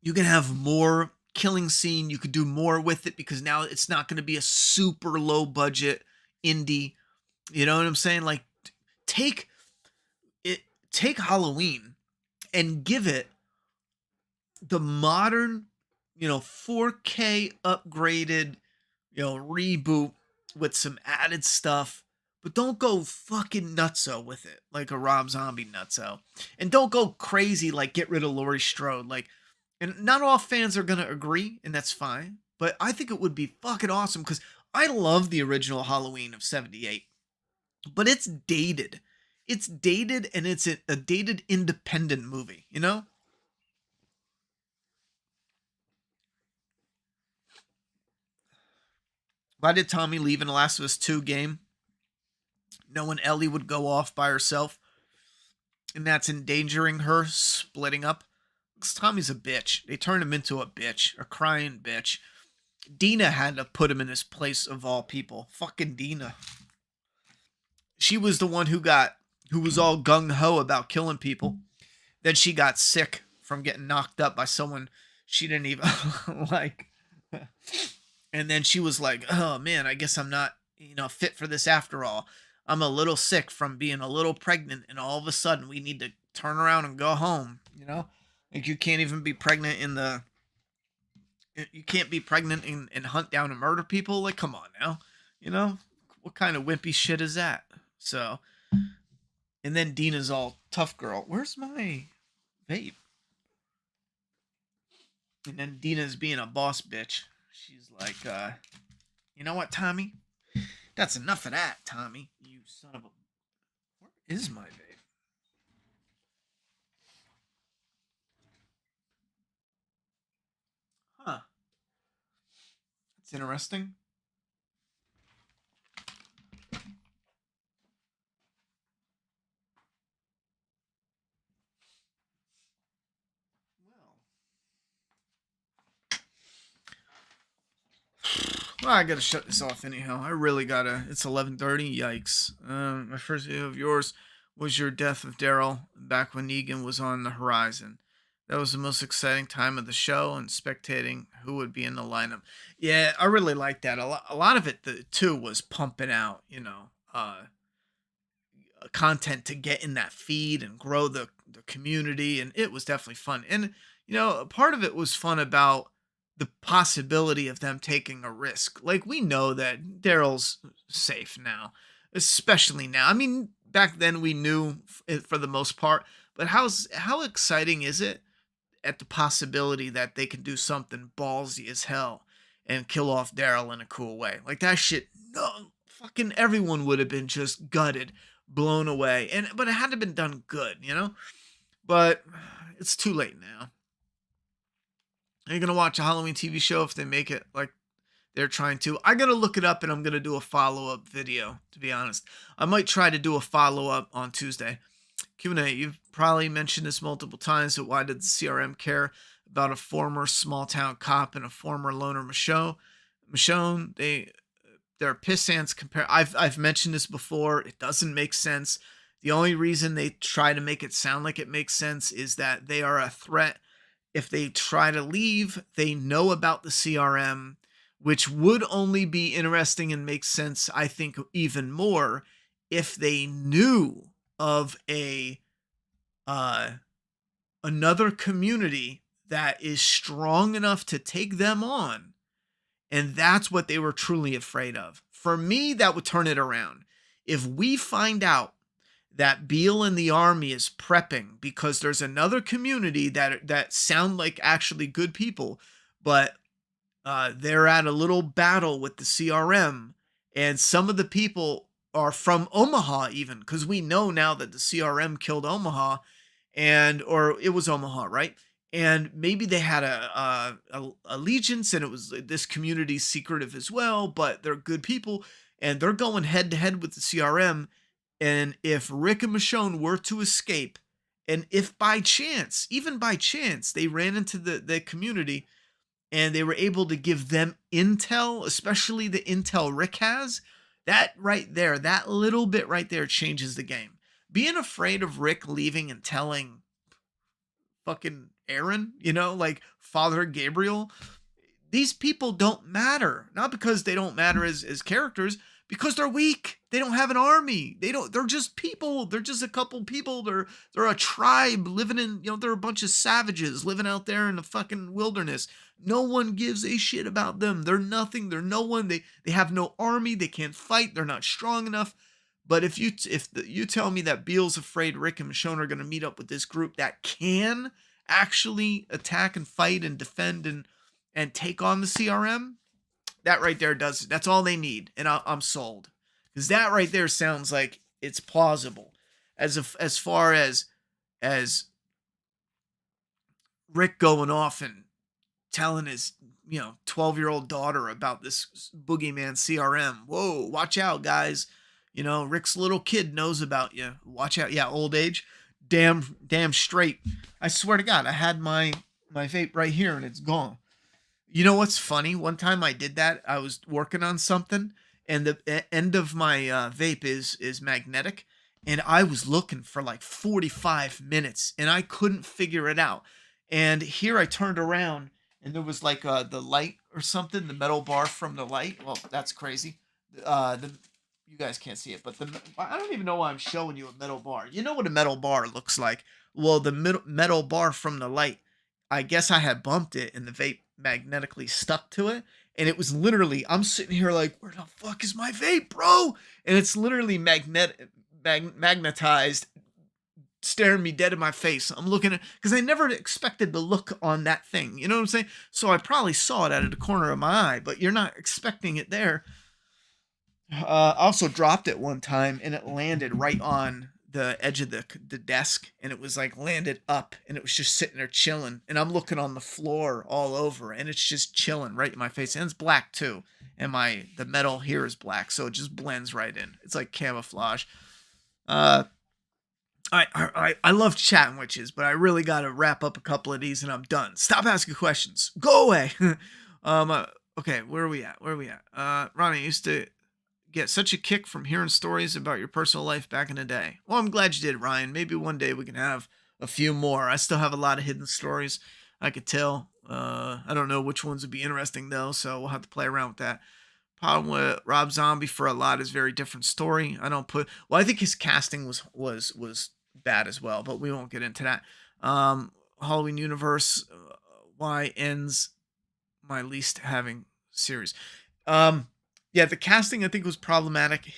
You can have more killing scene. You could do more with it because now it's not going to be a super low budget indie. You know what I'm saying? Take Halloween and give it the modern, 4K upgraded, reboot with some added stuff. But don't go fucking nutso with it, like a Rob Zombie nutso. And don't go crazy, get rid of Laurie Strode. And not all fans are going to agree, and that's fine. But I think it would be fucking awesome, because I love the original Halloween of 78. But it's dated. It's dated, and it's a dated independent movie, Why did Tommy leave in The Last of Us 2 game? Knowing Ellie would go off by herself, and that's endangering her splitting up. Because Tommy's a bitch. They turned him into a bitch, a crying bitch. Dina had to put him in his place of all people. Fucking Dina. She was the one who was all gung-ho about killing people. Then she got sick from getting knocked up by someone she didn't even like. And then she was like, oh man, I guess I'm not, fit for this after all. I'm a little sick from being a little pregnant, and all of a sudden we need to turn around and go home, you can't even be pregnant you can't be pregnant and hunt down and murder people. Come on now, what kind of wimpy shit is that? So, and then Dina's all tough girl. Where's my vape? And then Dina's being a boss bitch. She's like, you know what, Tommy? That's enough of that, Tommy. You son of a... Where is my vape? Huh. That's interesting. Well, I gotta shut this off anyhow. I really gotta. It's 11:30. Yikes. My first video of yours was your death of Daryl back when Negan was on the horizon. That was the most exciting time of the show and spectating who would be in the lineup. Yeah, I really like that. A lot of it too was pumping out, content to get in that feed and grow the community, and it was definitely fun. And part of it was fun about the possibility of them taking a risk. Like, we know that Daryl's safe now, especially now. I mean, back then we knew for the most part, but how exciting is it at the possibility that they can do something ballsy as hell and kill off Daryl in a cool way? Like, that shit, no, fucking everyone would have been just gutted, blown away. But it had to have been done good, But it's too late now. Are you gonna watch a Halloween TV show if they make it like they're trying to? I gotta look it up, and I'm gonna do a follow-up video, to be honest. I might try to do a follow-up on Tuesday. Q&A, you've probably mentioned this multiple times, but why did the CRM care about a former small-town cop and a former loner Michonne? They're pissants compare. I've mentioned this before. It doesn't make sense. The only reason they try to make it sound like it makes sense is that they are a threat. If they try to leave, they know about the CRM, which would only be interesting and make sense, I think, even more if they knew of another community that is strong enough to take them on. And that's what they were truly afraid of. For me, that would turn it around. If we find out that Beale and the army is prepping because there's another community that sound like actually good people, but they're at a little battle with the CRM, and some of the people are from Omaha even, because we know now that the CRM killed Omaha, or it was Omaha, right? And maybe they had a allegiance, and it was this community's secretive as well, but they're good people, and they're going head to head with the CRM. And if Rick and Michonne were to escape, and if by chance, even by chance, they ran into the community and they were able to give them intel, especially the intel Rick has, that right there, that little bit right there changes the game. Being afraid of Rick leaving and telling fucking Aaron, like Father Gabriel, these people don't matter. Not because they don't matter as characters, because they're weak. They don't have an army. They're just people. They're just a couple people. They're a tribe living in, they're a bunch of savages living out there in the fucking wilderness. No one gives a shit about them. They're nothing. They're no one. They have no army. They can't fight. They're not strong enough. But if you tell me that Beale's afraid Rick and Michonne are going to meet up with this group that can actually attack and fight and defend and take on the CRM, that right there does it. That's all they need, and I'm sold. Because that right there sounds like it's plausible. As far as Rick going off and telling his 12-year-old daughter about this boogeyman CRM. Whoa, watch out, guys. Rick's little kid knows about you. Watch out. Yeah, old age. Damn straight. I swear to God, I had my vape right here and it's gone. You know what's funny? One time I did that. I was working on something, and the end of my vape is magnetic, and I was looking for like 45 minutes, and I couldn't figure it out. And here I turned around, and there was like the light or something, the metal bar from the light. Well, that's crazy. You guys can't see it, but I don't even know why I'm showing you a metal bar. You know what a metal bar looks like? Well, the metal bar from the light, I guess I had bumped it, and the vape magnetically stuck to it, and it was literally, I'm sitting here like, where the fuck is my vape, bro? And it's literally magnetized, staring me dead in my face. I'm looking at, because I never expected the look on that thing, you know what I'm saying? So I probably saw it out of the corner of my eye, but you're not expecting it there. I also dropped it one time, and it landed right on the edge of the desk, and it was like landed up, and it was just sitting there chilling, and I'm looking on the floor all over, and it's just chilling right in my face, and it's black too, and the metal here is black, so it just blends right in. It's like camouflage. I love chatting witches, but I really got to wrap up a couple of these and I'm done. Stop asking questions. Go away. A Okay, where are we at? Ronnie, I used to get such a kick from hearing stories about your personal life back in the day. Well, I'm glad you did, Ryan. Maybe one day we can have a few more. I still have a lot of hidden stories I could tell. I don't know which ones would be interesting though, so we'll have to play around with that. Problem with Rob Zombie for a lot is very different story. I think his casting was bad as well, but we won't get into that. Halloween Universe, why ends my least having series. Yeah, the casting I think was problematic.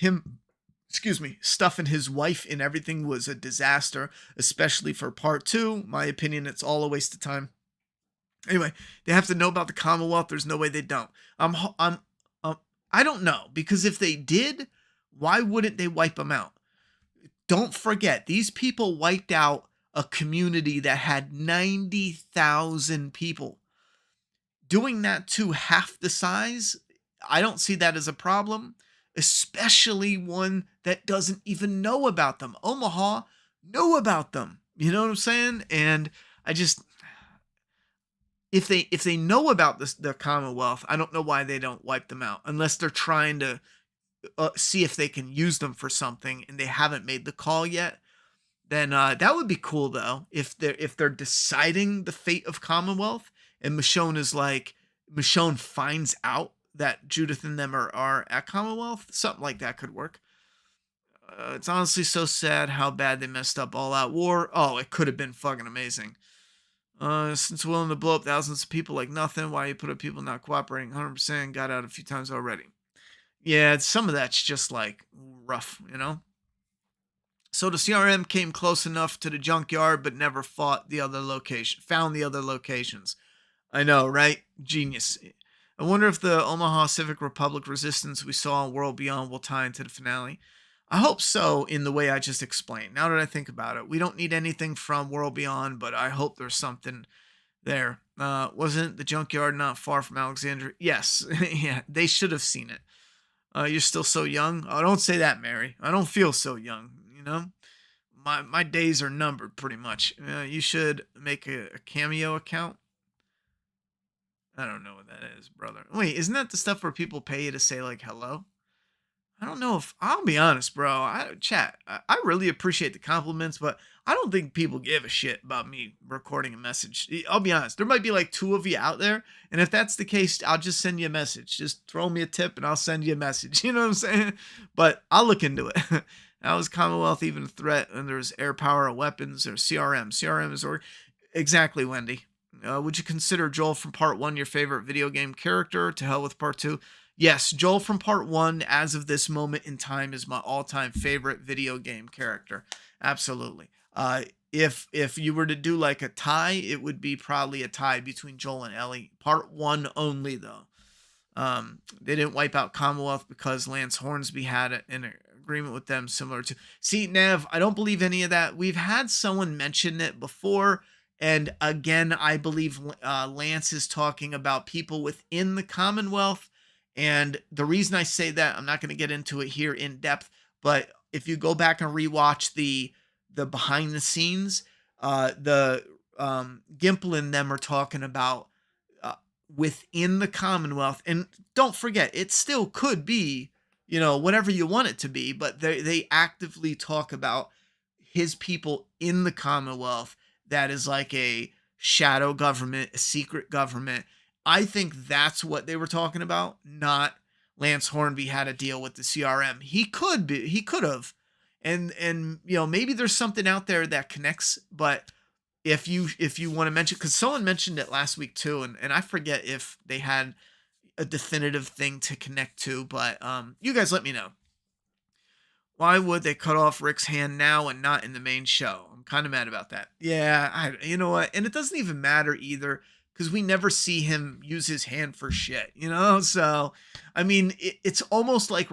Stuffing his wife in everything was a disaster, especially for part 2. My opinion, it's all a waste of time. Anyway, they have to know about the Commonwealth. There's no way they don't. I don't know, because if they did, why wouldn't they wipe them out? Don't forget, these people wiped out a community that had 90,000 people. Doing that to half the size, I don't see that as a problem, especially one that doesn't even know about them. Omaha know about them. You know what I'm saying? And I just, if they know about the Commonwealth, I don't know why they don't wipe them out, unless they're trying to see if they can use them for something and they haven't made the call yet. Then that would be cool though, if they're deciding the fate of Commonwealth and Michonne finds out that Judith and them are at Commonwealth. Something like that could work. It's honestly so sad how bad they messed up All Out War. Oh, it could have been fucking amazing. Since willing to blow up thousands of people like nothing, why you put up people not cooperating 100%, got out a few times already. Yeah, some of that's just like rough, you know? So the CRM came close enough to the junkyard, but never found the other locations. I know, right? Genius. I wonder if the Omaha Civic Republic resistance we saw in World Beyond will tie into the finale. I hope so, in the way I just explained. Now that I think about it, we don't need anything from World Beyond, but I hope there's something there. Wasn't the junkyard not far from Alexandria? Yes. Yeah, they should have seen it. You're still so young. Oh, don't say that, Mary. I don't feel so young, you know? My days are numbered, pretty much. You should make a Cameo account. I don't know what that is, brother. Wait, isn't that the stuff where people pay you to say, like, hello? I don't know if, I'll be honest, bro. I really appreciate the compliments, but I don't think people give a shit about me recording a message. I'll be honest. There might be like 2 of you out there, and if that's the case, I'll just send you a message. Just throw me a tip and I'll send you a message. You know what I'm saying? But I'll look into it. How is Commonwealth even a threat? And there's air power or weapons or CRM. CRM is exactly, Wendy. Would you consider Joel from part 1 your favorite video game character? To hell with part 2. Yes, Joel from part 1, as of this moment in time, is my all-time favorite video game character. Absolutely. If you were to do like a tie, it would be probably a tie between Joel and Ellie. Part 1 only, though. They didn't wipe out Commonwealth because Lance Hornsby had an agreement with them similar to... See, Nev, I don't believe any of that. We've had someone mention it before, and again, I believe Lance is talking about people within the Commonwealth. And the reason I say that, I'm not going to get into it here in depth, but if you go back and rewatch the behind the scenes, Gimple and them are talking about within the Commonwealth. And don't forget, it still could be, you know, whatever you want it to be, but they actively talk about his people in the Commonwealth. That is like a shadow government, a secret government. I think that's what they were talking about, not Lance Hornby had a deal with the CRM. He could have. And you know, maybe there's something out there that connects, but if you want to mention, because someone mentioned it last week too, and I forget if they had a definitive thing to connect to, but you guys let me know. Why would they cut off Rick's hand now and not in the main show? I'm kind of mad about that. Yeah, you know what? And it doesn't even matter either, because we never see him use his hand for shit, you know? So, I mean, it's almost like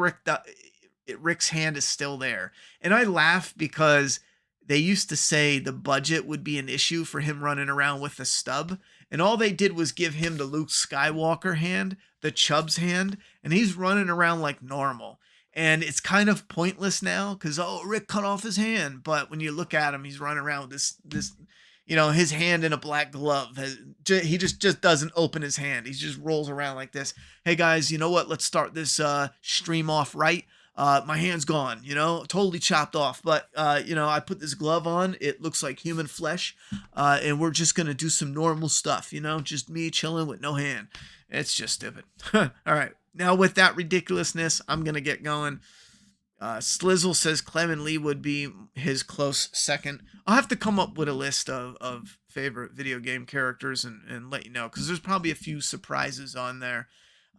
Rick's hand is still there. And I laugh because they used to say the budget would be an issue for him running around with a stub. And all they did was give him the Luke Skywalker hand, the Chubbs hand, and he's running around like normal. And it's kind of pointless now because, Rick cut off his hand. But when you look at him, he's running around with this, you know, his hand in a black glove. He just doesn't open his hand. He just rolls around like this. Hey guys, you know what? Let's start this stream off right. My hand's gone, you know, totally chopped off. But, you know, I put this glove on. It looks like human flesh. And we're just going to do some normal stuff, you know, just me chilling with no hand. It's just stupid. All right. Now with that ridiculousness, I'm going to get going. Slizzle says Clement Lee would be his close second. I'll have to come up with a list of favorite video game characters and let you know, because there's probably a few surprises on there.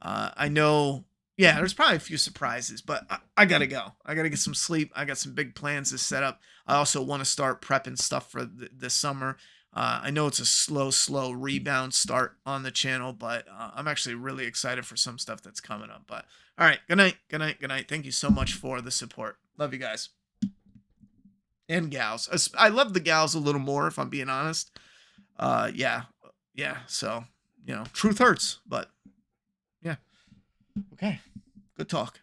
I know, yeah, there's probably a few surprises, but I gotta go. I gotta get some sleep. I got some big plans to set up. I also want to start prepping stuff for this summer. I know it's a slow rebound start on the channel, but I'm actually really excited for some stuff that's coming up. But all right, good night. Thank you so much for the support. Love you guys. And gals. I love the gals a little more, if I'm being honest. Yeah. So, you know, truth hurts, but yeah. Okay. Good talk.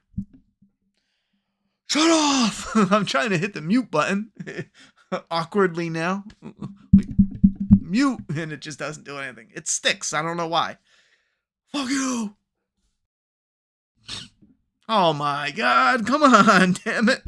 Shut off! I'm trying to hit the mute button awkwardly now. Mute, and it just doesn't do anything. It sticks. I don't know why. Fuck you! Oh my god, come on, damn it.